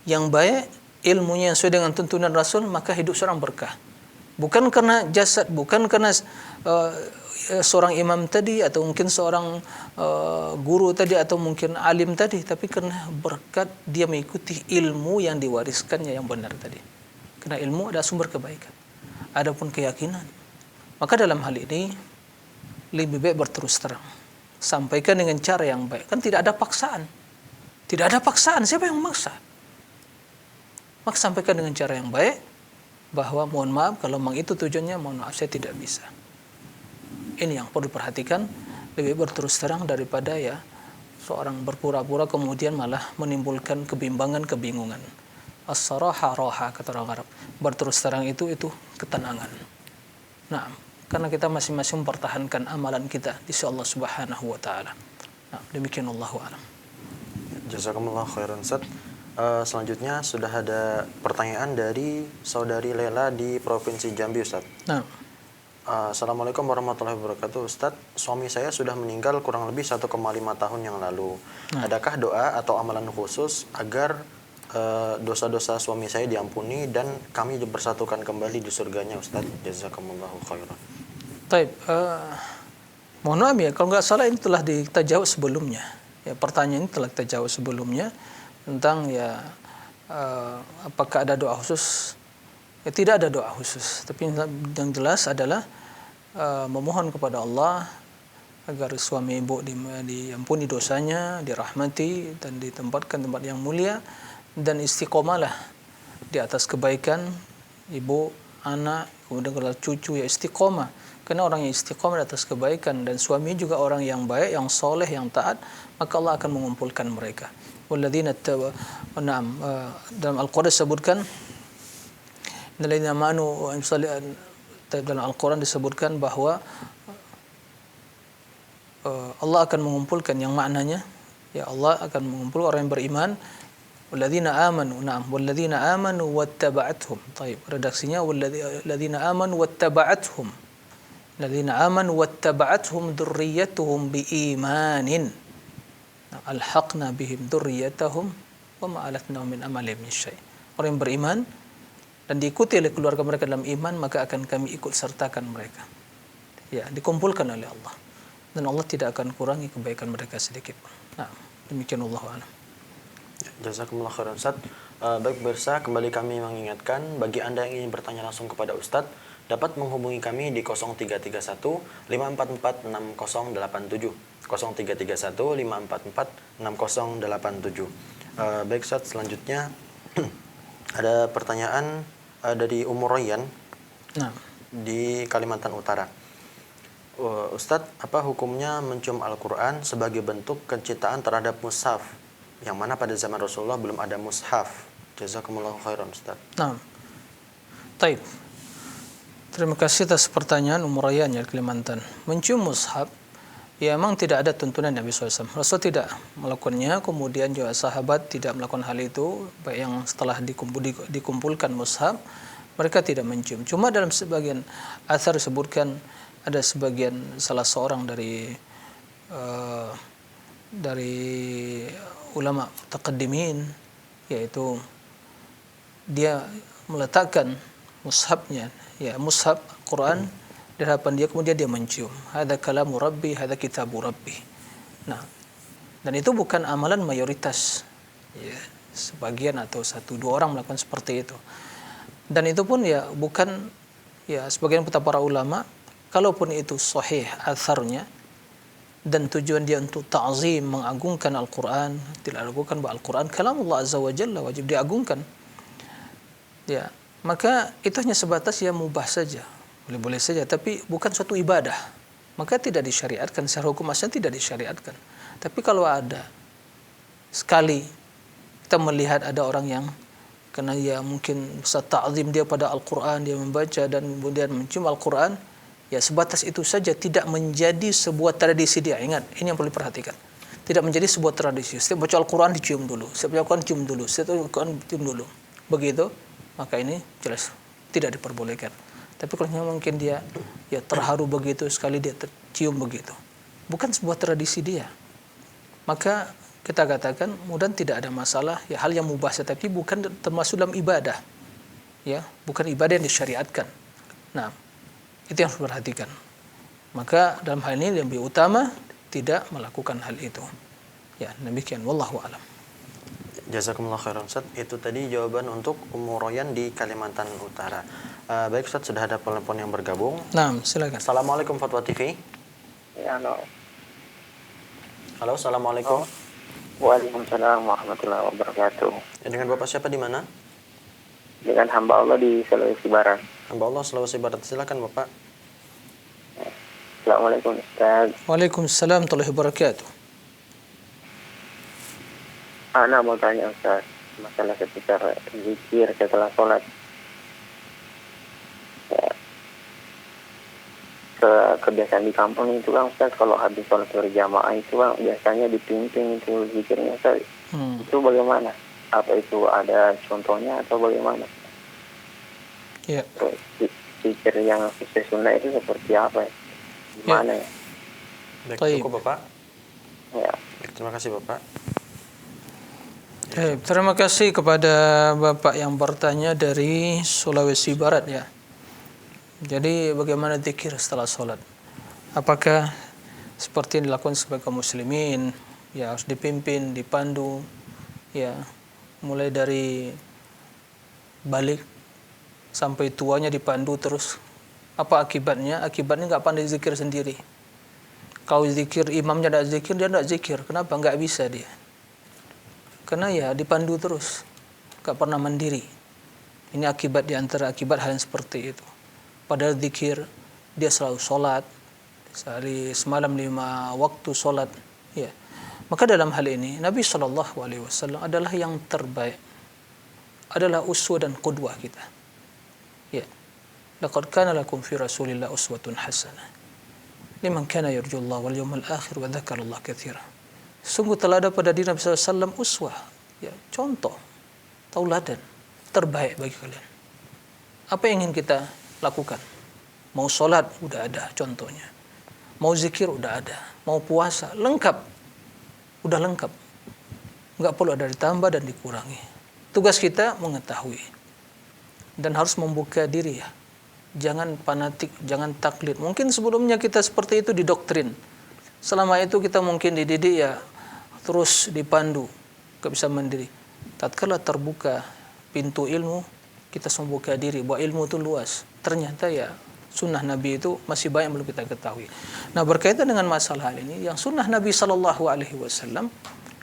yang baik, ilmunya yang sesuai dengan tuntunan Rasul, maka hidup seorang berkah. Bukan karena jasad, bukan karena seorang imam tadi, atau mungkin seorang guru tadi, atau mungkin alim tadi, tapi karena berkat dia mengikuti ilmu yang diwariskannya yang benar tadi. Karena ilmu adalah sumber kebaikan. Adapun keyakinan, maka dalam hal ini lebih baik berterus terang. Sampaikan dengan cara yang baik. Kan tidak ada paksaan. Tidak ada paksaan. Siapa yang memaksa? Maka sampaikan dengan cara yang baik, bahwa mohon maaf kalau memang itu tujuannya, mohon maaf saya tidak bisa. Ini yang perlu diperhatikan, lebih berterus terang daripada ya seorang berpura-pura kemudian malah menimbulkan kebimbangan, kebingungan. As-saraha raha kata orang Arab. Berterus terang itu ketenangan. Nah, karena kita masing-masing mempertahankan amalan kita di sisi Allah Subhanahu wa taala. Nah, demikian Allahu a'lam. Jazakumullah khairan Ustaz. Selanjutnya sudah ada pertanyaan dari saudari Lela di Provinsi Jambi, Ustaz. Nah. Assalamualaikum warahmatullahi wabarakatuh, Ustaz. Suami saya sudah meninggal kurang lebih 1,5 tahun yang lalu. Nah. Adakah doa atau amalan khusus agar dosa-dosa suami saya diampuni dan kami bersatukan kembali di surganya, Ustaz? Jazakumullahu khairan. Baik, mohon maaf ya, kalau nggak salah ini telah kita jawab sebelumnya. Ya, pertanyaan ini telah kita jawab sebelumnya tentang ya apakah ada doa khusus? Ya, tidak ada doa khusus, tapi yang jelas adalah memohon kepada Allah agar suami ibu diampuni dosanya, dirahmati dan ditempatkan tempat yang mulia, dan istiqomalah di atas kebaikan ibu, anak, kemudian kalau cucu ya istiqomah. Karena orang yang istiqomah di atas kebaikan dan suami juga orang yang baik, yang soleh, yang taat, maka Allah akan mengumpulkan mereka. Walladzina dalam Al-Quran disebutkan, dalam Al-Quran disebutkan bahwa Allah akan mengumpulkan, yang maknanya ya Allah akan mengumpulkan orang yang beriman. Walladzina amanu wattaba'athum. Baik, redaksinya walladzina amanu wattaba'athum. Walladzina amanu wattaba'athum dzurriyyatuhum biimanin. Alhaqna bihim dzurriyyatahum wa ma alatnahum min amalihim min syai'. Orang yang beriman dan diikuti oleh keluarga mereka dalam iman, maka akan kami ikut sertakan mereka. Ya, dikumpulkan oleh Allah. Dan Allah tidak akan kurangi kebaikan mereka sedikit pun. Nah, demikian Allahu a'lam. Jazakumullah khairan, Ustaz. Baik pemirsa, kembali kami mengingatkan bagi Anda yang ingin bertanya langsung kepada Ustadz, dapat menghubungi kami di 0331 544 6087. 0331 544 6087. Baik Ustaz, selanjutnya Ada pertanyaan dari Umurayyan Nah, di Kalimantan Utara. Ustadz, apa hukumnya mencium Al-Quran sebagai bentuk kecintaan terhadap mushaf, yang mana pada zaman Rasulullah belum ada mushaf? Jazakumullahu khairan, Ustadz. nah, taib. Terima kasih atas pertanyaan Umurayyan dari Kalimantan. Mencium mushaf, ya memang tidak ada tuntunan Nabi SAW. Rasul tidak melakukannya, kemudian juga sahabat tidak melakukan hal itu, baik yang setelah dikumpulkan mushaf, mereka tidak mencium. Cuma dalam sebagian athar disebutkan ada sebagian salah seorang dari ulama taqaddimin, yaitu dia meletakkan mushafnya, ya mushaf Quran di hadapan dia, kemudian dia mencium. Hada kalamu Rabbi, hada kitabu Rabbi. Nah, dan itu bukan amalan mayoritas. Ya, sebagian atau 1-2 orang melakukan seperti itu. Dan itu pun ya bukan, ya sebagian para ulama, kalaupun itu sahih atharnya dan tujuan dia untuk ta'zim, mengagungkan Al-Quran, tidak lakukan bahwa Al-Quran kalamullah azza wa jalla, wajib diagungkan. Ya, maka itu hanya sebatas ya mubah saja, boleh-boleh saja, tapi bukan suatu ibadah. Maka tidak disyariatkan, secara hukum asalnya tidak disyariatkan. Tapi kalau ada sekali kita melihat ada orang yang karena ya mungkin ta'zim dia pada Al-Quran, dia membaca dan kemudian mencium Al-Quran, ya sebatas itu saja, tidak menjadi sebuah tradisi dia. Ingat, ini yang perlu diperhatikan. Tidak menjadi sebuah tradisi. Setiap baca Al-Quran dicium dulu, setiap baca Al-Quran cium dulu, setiap baca Al-Quran cium dulu. Begitu, maka ini jelas tidak diperbolehkan. Tapi kalau mungkin dia ya terharu begitu, sekali dia tercium begitu, bukan sebuah tradisi dia, maka kita katakan mudah tidak ada masalah, ya hal yang mubah, tapi bukan termasuk dalam ibadah, ya bukan ibadah yang disyariatkan. Nah, itu yang harus diperhatikan. Maka dalam hal ini yang lebih utama tidak melakukan hal itu. Ya, demikian, wallahu alam. Jazakumullah khairan, Ustaz. Itu tadi jawaban untuk Umurayyan di Kalimantan Utara. Baik Ustaz, sudah ada telepon yang bergabung. Nah, silakan. Assalamualaikum Fatwa TV. Ya, halo. Halo, assalamualaikum. Waalaikumsalam warahmatullahi wabarakatuh. Ya, dengan Bapak siapa di mana? Dengan hamba Allah di Sulawesi Barat. Hamba Allah Sulawesi Barat. Silakan Bapak. Assalamualaikum Ustaz. Waalaikumsalam warahmatullahi wabarakatuh. Ana mau tanya Ustaz, masalah seputar zikir setelah sholat. Ya. Kebiasaan di kampung itu kan Ustaz, kalau habis sholat berjamaah itu kan biasanya dipimpin itu zikirnya Ustaz. Itu bagaimana? Apa itu ada contohnya atau bagaimana? Ya. Zikir yang sesuai sunnah itu seperti apa ya? Gimana ya? Baik, cukup Bapak. Ya. Terima kasih Bapak. Terima kasih kepada Bapak yang bertanya dari Sulawesi Barat ya. Jadi bagaimana zikir setelah sholat? Apakah seperti yang dilakukan sebagai kaum muslimin, ya harus dipimpin, dipandu, ya mulai dari balik sampai tuanya dipandu terus? Apa akibatnya? Akibatnya nggak pandai zikir sendiri. Kalau zikir imamnya tidak zikir, dia tidak zikir. Kenapa? Nggak bisa dia. Karena ya dipandu terus, nggak pernah mandiri. Ini akibat diantara akibat hal yang seperti itu. Padahal zikir dia selalu sholat, sehari semalam 5 waktu sholat. Ya. Maka dalam hal ini Nabi SAW adalah yang terbaik, adalah uswah dan qudwah kita. Ya. Laqad kana lakum fi Rasulillah uswatun hasanah liman kana yarjullaha wal yawmal akhir wa dzakarallaha katsiran. Sungguh telah ada pada diri Nabi SAW uswah, ya, contoh, tauladan terbaik bagi kalian. Apa yang ingin kita lakukan? Mau sholat udah ada contohnya, mau zikir udah ada, mau puasa lengkap, udah lengkap, nggak perlu ada ditambah dan dikurangi. Tugas kita mengetahui dan harus membuka diri ya. Jangan fanatik, jangan taklid. Mungkin sebelumnya kita seperti itu didoktrin. Selama itu kita mungkin dididik ya terus dipandu, gak bisa mandiri. Tatkala terbuka pintu ilmu, kita membuka diri bahwa ilmu itu luas. Ternyata ya sunnah Nabi itu masih banyak belum kita ketahui. Nah, berkaitan dengan masalah hal ini, yang sunnah Nabi SAW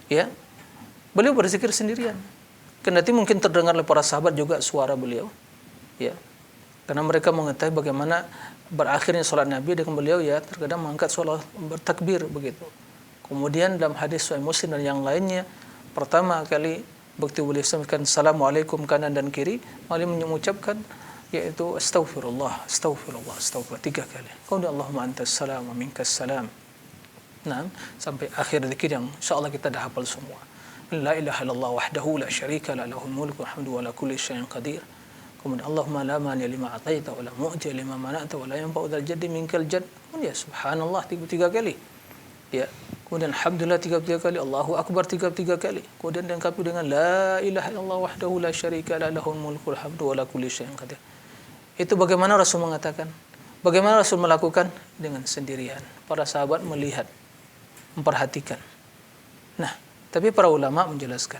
ya beliau berzikir sendirian. kendati mungkin terdengar oleh para sahabat juga suara beliau, ya, karena mereka mengetahui bagaimana berakhirnya sholat Nabi dengan beliau ya terkadang mengangkat sholat bertakbir begitu. Kemudian dalam hadis Sahih Muslim dan yang lainnya, pertama kali bukti beliau sampaikan assalamualaikum kanan dan kiri, beliau mengucapkan yaitu astaghfirullah, astaghfirullah, astaghfirullah 3 kali. Kemudian Allahumma antas salam wa minkas salam. Nah, sampai akhir zikir yang insyaallah kita dah hafal semua. La ilaha illallah wahdahu la syarika la lahul mulku wa hamdu wa la kulli syai'in qadir. Kemudian Allahumma la mani lima ataita wa la mu'ti lima mana'ta wa la yanfa'u dzal jaddi minkal jadd. Kemudian subhanallah 33 kali. Ya. Kemudian alhamdulillah 33 kali, Allahu akbar 33 kali. Kemudian dilengkapi dengan la ilaha illallah wahdahu la syarika la lahul mulku wa hamdu wa la kulli syai'in qadir. Itu bagaimana Rasul mengatakan? Bagaimana Rasul melakukan? Dengan sendirian. Para sahabat melihat, memperhatikan. Nah, tapi para ulama menjelaskan.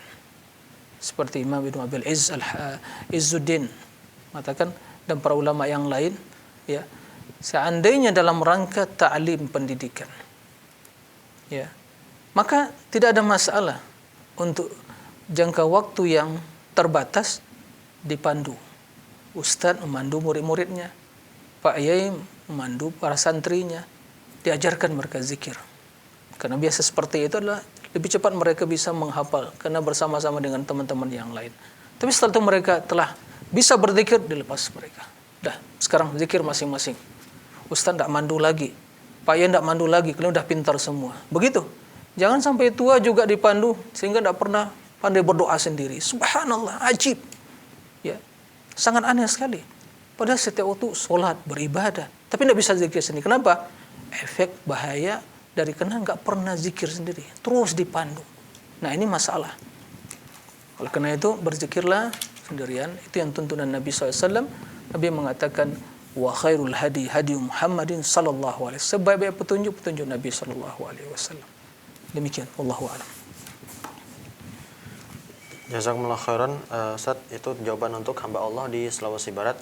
Seperti Imam Ibnu Abil Izzuddin mengatakan dan para ulama yang lain, ya, seandainya dalam rangka ta'lim pendidikan, ya, maka tidak ada masalah untuk jangka waktu yang terbatas dipandu. Ustadz memandu murid-muridnya, Pak Yai memandu para santrinya, diajarkan mereka zikir. Karena biasa seperti itu adalah lebih cepat mereka bisa menghafal karena bersama-sama dengan teman-teman yang lain. Tapi setelah itu mereka telah bisa berzikir, dilepas mereka. Dah, sekarang zikir masing-masing. Ustaz tidak mandu lagi, Pak Yai tidak mandu lagi, kalian udah pintar semua. Begitu. Jangan sampai tua juga dipandu sehingga tidak pernah pandai berdoa sendiri. Subhanallah, ajib. Ya, sangat aneh sekali. Padahal setiap waktu sholat, beribadah, tapi tidak bisa zikir sendiri. Kenapa? Efek bahaya dari karena nggak pernah zikir sendiri, terus dipandu. Nah ini masalah. Oleh karena itu berzikirlah sendirian. Itu yang tuntunan Nabi SAW. Nabi mengatakan wa khairul hadi hadi Muhammadin sallallahu alaihi wasallam. Sebaik-baik petunjuk Nabi sallallahu alaihi wasallam. Demikian, wallahu a'lam. Jazakumullah khairan, Ustaz. Itu jawaban untuk hamba Allah di Sulawesi Barat.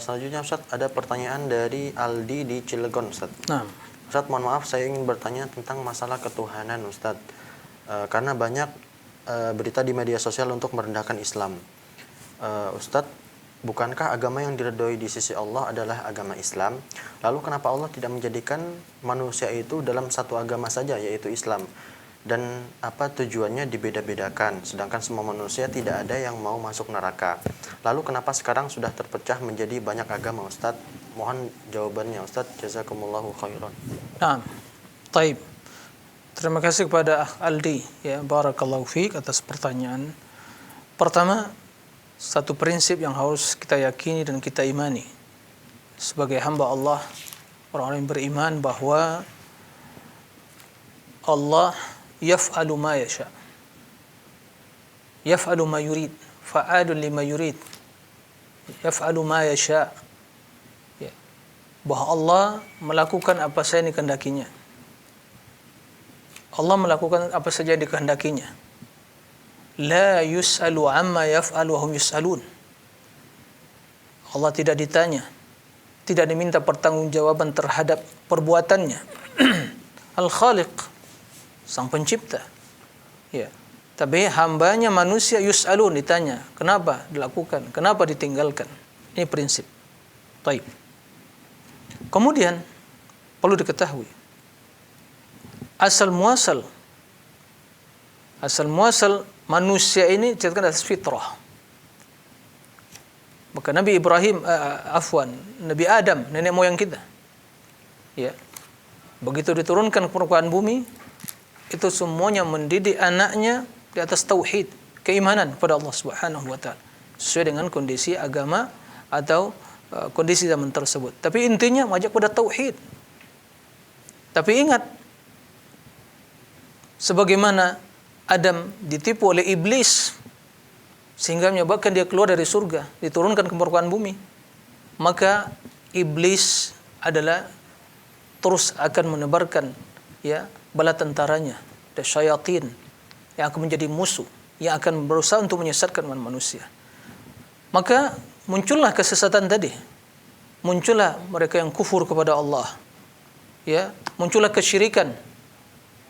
Selanjutnya Ustaz, ada pertanyaan dari Aldi di Cilegon, Ustaz. Nah, Ustaz, mohon maaf saya ingin bertanya tentang masalah ketuhanan, Ustaz. Karena banyak berita di media sosial untuk merendahkan Islam. Ustaz, bukankah agama yang diridhoi di sisi Allah adalah agama Islam? Lalu kenapa Allah tidak menjadikan manusia itu dalam satu agama saja, yaitu Islam? Dan apa tujuannya dibeda-bedakan, sedangkan semua manusia tidak ada yang mau masuk neraka? Lalu kenapa sekarang sudah terpecah menjadi banyak agama, Ustaz? Mohon jawabannya, Ustaz. Jazakumullahu khairan. nah, taib. Terima kasih kepada Aldi, ya, barakallahu fiik atas pertanyaan. Pertama, satu prinsip yang harus kita yakini dan kita imani sebagai hamba Allah, orang-orang yang beriman, bahwa Allah yaf'alu ma yasha. Yaf'alu ma yurid, fa'alun lima yurid. Yaf'alu ma yasha. Ya. Bahwa Allah melakukan apa saja yang dikehendakinya. Allah melakukan apa saja yang dikehendakinya. La yus'alu amma yaf'alu wa hum yus'alun. Allah tidak ditanya, tidak diminta pertanggungjawaban terhadap perbuatannya. Al-Khaliq, sang pencipta. Ya. Tapi hambanya manusia yus'alun, ditanya, kenapa dilakukan, kenapa ditinggalkan. Ini prinsip. Taib. Kemudian perlu diketahui asal muasal manusia ini diciptakan atas fitrah. Maka Nabi Ibrahim, Nabi Adam, nenek moyang kita, ya, begitu diturunkan ke permukaan bumi, itu semuanya mendidik anaknya di atas tauhid, keimanan kepada Allah Subhanahu wa taala, sesuai dengan kondisi agama atau kondisi zaman tersebut. Tapi intinya mengajak pada tauhid. Tapi ingat, sebagaimana Adam ditipu oleh iblis sehingga menyebabkan dia keluar dari surga, diturunkan ke permukaan bumi, maka iblis adalah terus akan menebarkan, ya, bala tentaranya dan syayatin yang akan menjadi musuh, yang akan berusaha untuk menyesatkan manusia. Maka muncullah kesesatan tadi, muncullah mereka yang kufur kepada Allah, ya, muncullah kesyirikan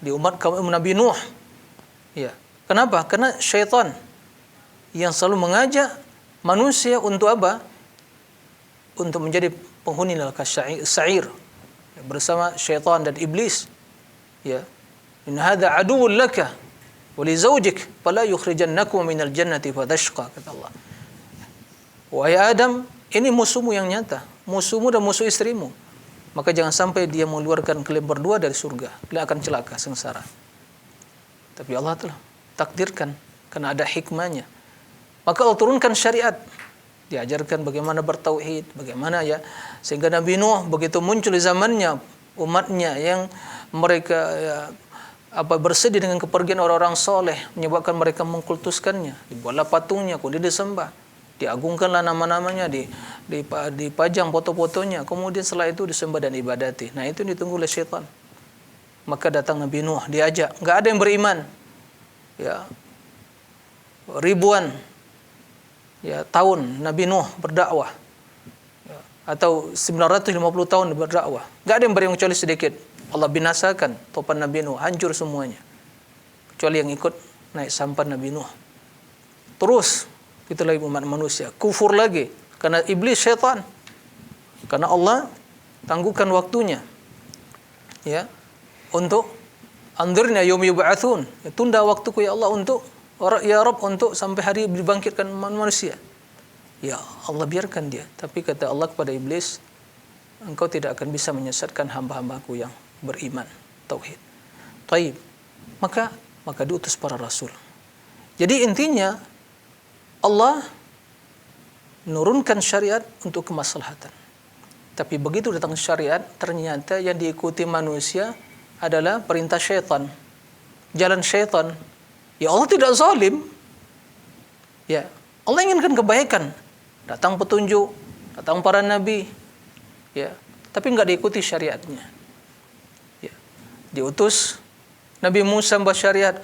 di umat kaum Nabi Nuh. Ya. Kenapa? Karena syaitan yang selalu mengajak manusia untuk apa? Untuk menjadi penghuni neraka sa'ir bersama syaitan dan iblis. Ya. In hadza aduwwun laka wa li zawjik fala yukhrijannakum minal jannati fatashqa, kata Allah. Wahai Adam, ini musuhmu yang nyata, musuhmu dan musuh istrimu. Maka jangan sampai dia mengeluarkan kalian berdua dari surga. Kalian akan celaka, sengsara. Tapi Allah telah takdirkan karena ada hikmahnya. Maka Allah turunkan syariat. Diajarkan bagaimana bertauhid, bagaimana ya, sehingga Nabi Nuh begitu muncul di zamannya umatnya yang mereka ya, bersedih dengan kepergian orang-orang soleh, menyebabkan mereka mengkultuskannya, dibuatlah patungnya, kemudian disembah, diagungkanlah nama-namanya, dipajang foto-fotonya, kemudian setelah itu disembah dan ibadati. Nah, itu ditunggu oleh syaitan. Maka datang Nabi Nuh, diajak, nggak ada yang beriman, ya, ribuan ya tahun Nabi Nuh berdakwah, ya, atau 950 tahun berdakwah, nggak ada yang beriman kecuali sedikit. Allah binasakan topan Nabi Nuh, hancur semuanya kecuali yang ikut naik sampan Nabi Nuh. Terus itu lagi umat manusia kufur lagi karena iblis, syaitan, karena Allah tangguhkan waktunya ya untuk andzirna yaum yub'atsun, ya, tunda waktuku ya Allah untuk ya Rabb, untuk sampai hari dibangkitkan manusia. Ya Allah biarkan dia. Tapi kata Allah kepada iblis, engkau tidak akan bisa menyesatkan hamba-hambaku yang beriman tauhid. Taib. Maka diutus para rasul. Jadi intinya Allah menurunkan syariat untuk kemaslahatan. Tapi begitu datang syariat, ternyata yang diikuti manusia adalah perintah syaitan, jalan syaitan. Ya Allah tidak zalim. Ya, Allah inginkan kebaikan. Datang petunjuk, datang para nabi. Ya, tapi enggak diikuti syariatnya. Ya. Diutus Nabi Musa membawa syariat.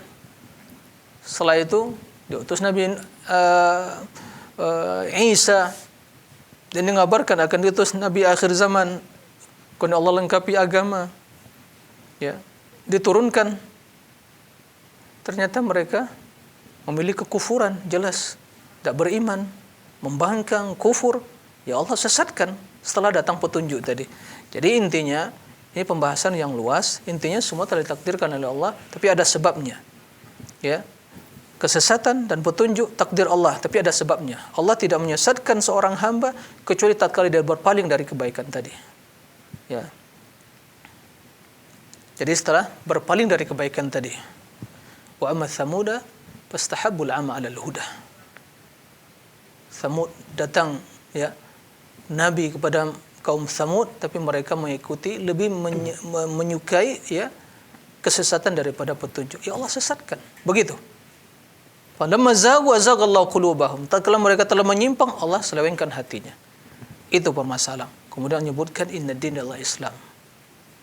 Setelah itu diutus Nabi Isa, dan mengabarkan akan diutus Nabi akhir zaman. Karena Allah lengkapi agama. Ya, diturunkan. Ternyata mereka memiliki kekufuran jelas, tidak beriman, membangkang, kufur. Ya Allah sesatkan setelah datang petunjuk tadi. Jadi intinya ini pembahasan yang luas. Intinya semua telah ditakdirkan oleh Allah, tapi ada sebabnya. Ya, kesesatan dan petunjuk takdir Allah, tapi ada sebabnya. Allah tidak menyesatkan seorang hamba kecuali tatkala dia berpaling dari kebaikan tadi. Ya. Jadi setelah berpaling dari kebaikan tadi. Wa amma Thamuda fastahabbul 'ama 'alal huda. Thamud datang ya nabi kepada kaum Thamud, tapi mereka mengikuti, lebih menyukai ya kesesatan daripada petunjuk. Ya Allah sesatkan. Begitu. Falamma zaghu azaghallahu qulubahum. Tatkala mereka telah menyimpang, Allah selewengkan hatinya. Itu permasalahan. Kemudian menyebutkan inna dinallahi Islam.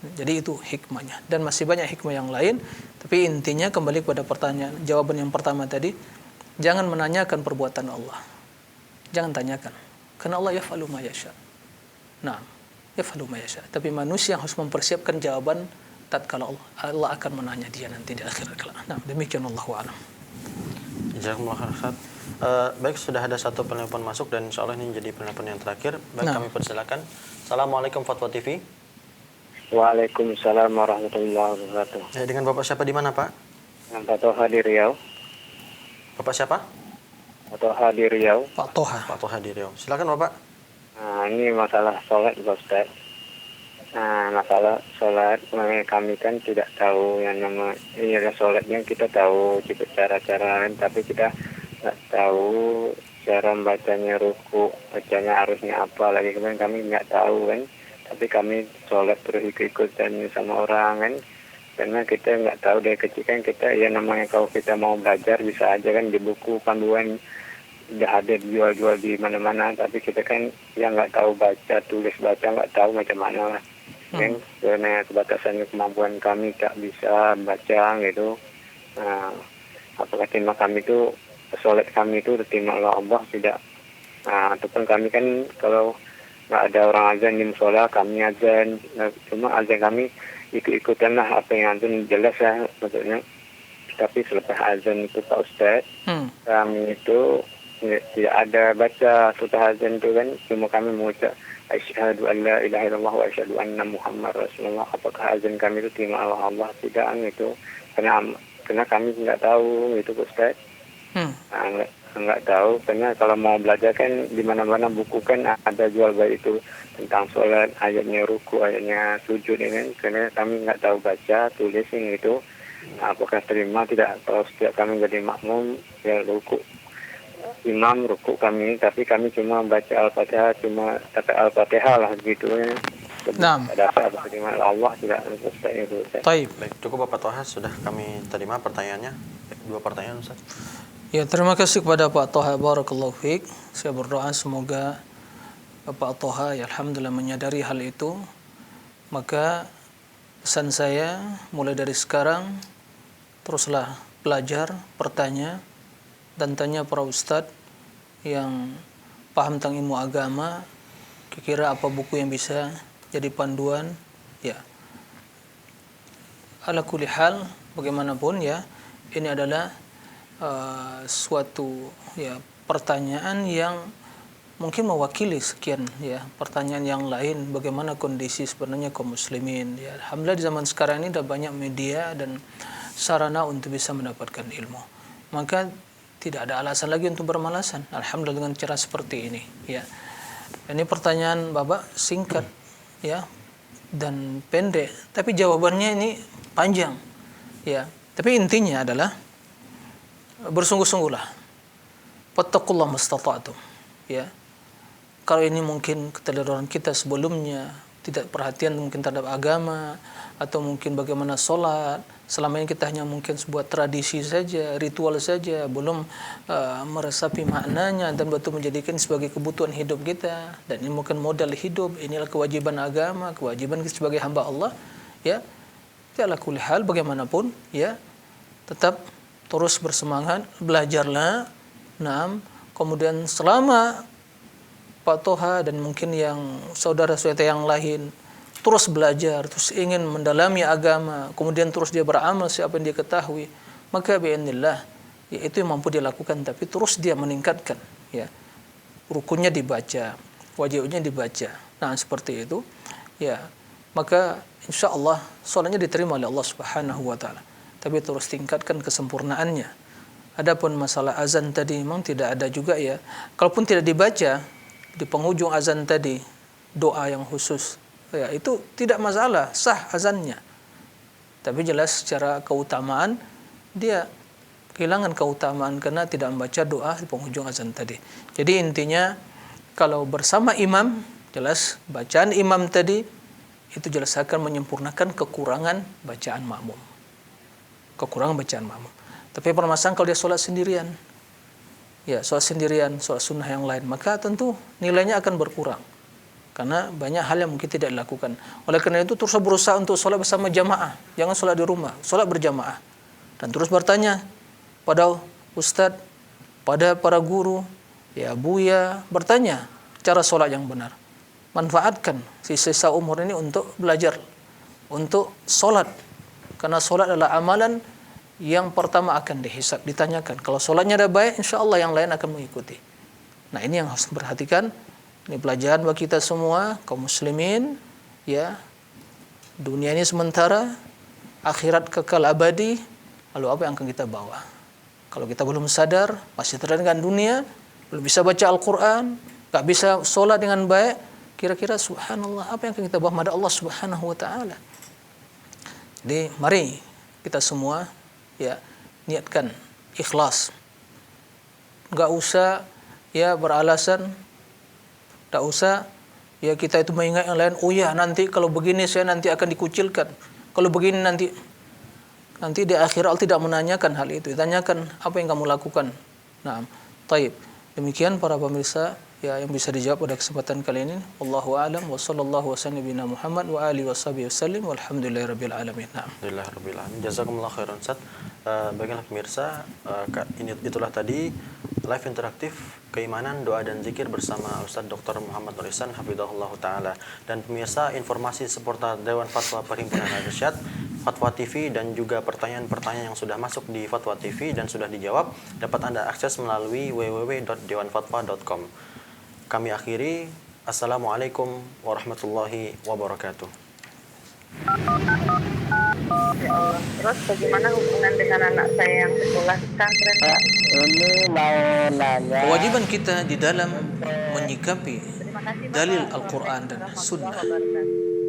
Jadi itu hikmahnya, dan masih banyak hikmah yang lain. Tapi intinya kembali kepada pertanyaan, jawaban yang pertama tadi, jangan menanyakan perbuatan Allah. Jangan tanyakan, karena Allah yaf'alu ma yasha. Nah, yaf'alu ma yasha. Tapi manusia harus mempersiapkan jawaban tatkala Allah akan menanya dia nanti di akhirat kelak. Nah, demikian Allahu a'lam. Jazakumullah khair. Baik, sudah ada satu penelpon masuk dan insyaallah ini jadi penelpon yang terakhir. Baik, kami persilakan. Assalamualaikum Fatwa TV. Waalaikumsalam warahmatullahi wabarakatuh. Ya, dengan Bapak siapa di mana, Pak? Dengan Pak Toha di Riau. Bapak siapa? Pak Toha di Riau. Pak Toha. Pak Toha di Riau. Silakan, Bapak. Nah, ini masalah sholat, Ustaz. Nah, masalah sholat, kami kan tidak tahu yang nama ini ada sholatnya, kita tahu gitu cara-cara, tapi kita nggak tahu cara membacanya ruku, bacanya harusnya apa lagi, kemarin kami nggak tahu kan. Tapi kami sholat terus ikut-ikutan sama orang kan, karena kita nggak tahu dari kecil kan, kita ya namanya kalau kita mau belajar bisa aja kan di buku panduan udah ada dijual-jual di mana-mana, tapi kita kan ya nggak tahu baca, tulis baca nggak tahu macam mana lah kan, karena kebatasan kemampuan kami tak bisa baca gitu. Nah, apakah terima kami itu sholat kami itu diterima oleh Allah tidak? Nah, ataupun kami kan kalau nggak ada orang azan di musola, kami azan, cuma azan kami ikut-ikutan lah apa yang azan jelas lah maksudnya. tapi selepas azan itu Pak Ustaz, Hmm. kami itu tidak ada baca setelah azan itu kan, cuma kami mengucap asyhadu an la ilaha illallah wa asyhadu anna Muhammad Rasulullah. Apakah azan kami itu terima Allah tidak gitu? Karena kami nggak tahu gitu Pak Ustaz. Hmm. Nggak tahu, karena kalau mau belajar kan di mana-mana buku kan ada jual baik itu tentang sholat, ayatnya ruku, ayatnya sujud ini kan, karena kami nggak tahu baca tulis ini itu. Apakah terima tidak? Kalau setiap kami jadi makmum ya ruku imam ruku kami, tapi kami cuma baca al-fatihah, cuma kata al-fatihah lah gitu ya. Naam. Ada apa terima Allah tidak Ustaz itu Ustaz. Taib. Baik, cukup Bapak Toha, sudah kami terima pertanyaannya. Baik, 2 pertanyaan Ustaz. Ya, terima kasih kepada Pak Toha, barakallahu fiik. Saya berdoa semoga Pak Toha ya alhamdulillah menyadari hal itu. Maka pesan saya mulai dari sekarang teruslah belajar, bertanya dan tanya para ustadz yang paham tentang ilmu agama, kira-kira apa buku yang bisa jadi panduan ya. Ala kulli hal bagaimanapun ya, ini adalah suatu ya pertanyaan yang mungkin mewakili sekian ya pertanyaan yang lain, bagaimana kondisi sebenarnya kaum muslimin ya. Alhamdulillah di zaman sekarang ini ada banyak media dan sarana untuk bisa mendapatkan ilmu, maka tidak ada alasan lagi untuk bermalasan. Alhamdulillah dengan cara seperti ini ya. Ini pertanyaan Bapak singkat ya dan pendek, tapi jawabannya ini panjang ya. Tapi intinya adalah bersungguh-sungguhlah, fattaqullaha mastata'tum ya. Kalau ini mungkin keteledoran kita sebelumnya, tidak perhatian mungkin terhadap agama, atau mungkin bagaimana sholat, selama ini kita hanya mungkin sebuah tradisi saja, ritual saja, belum meresapi maknanya dan betul menjadikan sebagai kebutuhan hidup kita, dan ini mungkin modal hidup, inilah kewajiban agama, kewajiban kita sebagai hamba Allah ya. Ala kulli hal bagaimanapun ya, tetap terus bersemangat, belajarlah. Naam. Kemudian selama Pak Toha dan mungkin yang saudara-saudara yang lain terus belajar, terus ingin mendalami agama, kemudian terus dia beramal siapa yang dia ketahui, maka bi'idznillah ya itu yang mampu dia lakukan, tapi terus dia meningkatkan ya. Rukunnya dibaca, wajibnya dibaca. Nah, seperti itu ya. Maka insya Allah sholatnya diterima oleh Allah Subhanahu wa taala. Tapi terus tingkatkan kesempurnaannya. Adapun masalah azan tadi memang tidak ada juga ya. Kalaupun tidak dibaca di penghujung azan tadi doa yang khusus, ya itu tidak masalah, sah azannya. Tapi jelas secara keutamaan dia kehilangan keutamaan karena tidak membaca doa di penghujung azan tadi. Jadi intinya kalau bersama imam, jelas bacaan imam tadi itu jelas akan menyempurnakan kekurangan bacaan makmum. Kekurangan bacaan makmum. Tapi permasalahan kalau dia sholat sendirian, ya sholat sendirian, sholat sunnah yang lain, maka tentu nilainya akan berkurang. Karena banyak hal yang mungkin tidak dilakukan. Oleh karena itu terus berusaha untuk sholat bersama jamaah. Jangan sholat di rumah, sholat berjamaah. Dan terus bertanya pada ustadz, pada para guru, ya buya, bertanya cara sholat yang benar. Manfaatkan sisa umur ini untuk belajar, untuk sholat. Karena sholat adalah amalan yang pertama akan dihisab, ditanyakan. Kalau sholatnya ada baik, insya Allah yang lain akan mengikuti. Nah, ini yang harus diperhatikan. Ini pelajaran bagi kita semua, kaum muslimin. Ya, dunia ini sementara, akhirat kekal abadi. Lalu apa yang akan kita bawa? Kalau kita belum sadar, masih terlena dengan dunia, belum bisa baca Al-Quran, gak bisa sholat dengan baik, kira-kira subhanallah, apa yang akan kita bawa pada Allah Subhanahu wa ta'ala? Jadi mari kita semua ya niatkan ikhlas. Enggak usah ya beralasan, enggak usah ya kita itu mengingat yang lain, oh ya nanti kalau begini saya nanti akan dikucilkan. Kalau begini nanti di akhirat tidak menanyakan hal itu, ditanyakan apa yang kamu lakukan. Nah, taib. Demikian para pemirsa ya yang bisa dijawab pada kesempatan kali ini. Wallahu a'lam wa sallallahu wasallam bina Muhammad wa alihi wasallam walhamdulillahirabbil alamin. Alhamdulillahirabbil alamin. Jazakumullah khairan Ustaz. Baiklah pemirsa, itulah tadi live interaktif keimanan, doa dan zikir bersama Ustaz Dr. Muhammad Nur Ihsan hafizahullah taala. Dan pemirsa, informasi seputar Dewan Fatwa Perhimpunan Al-Irsyad Fatwa TV dan juga pertanyaan-pertanyaan yang sudah masuk di Fatwa TV dan sudah dijawab dapat Anda akses melalui www.dewanfatwa.com. Kami akhiri. Assalamualaikum warahmatullahi wabarakatuh. Ya Allah. Terus bagaimana hubungan dengan anak saya yang sekolah pesantren? Ini mau nanya. Kewajiban kita di dalam menyikapi Terima kasih Bapak. dalil Al-Quran dan Sunnah Warahmatullahi wabarakatuh.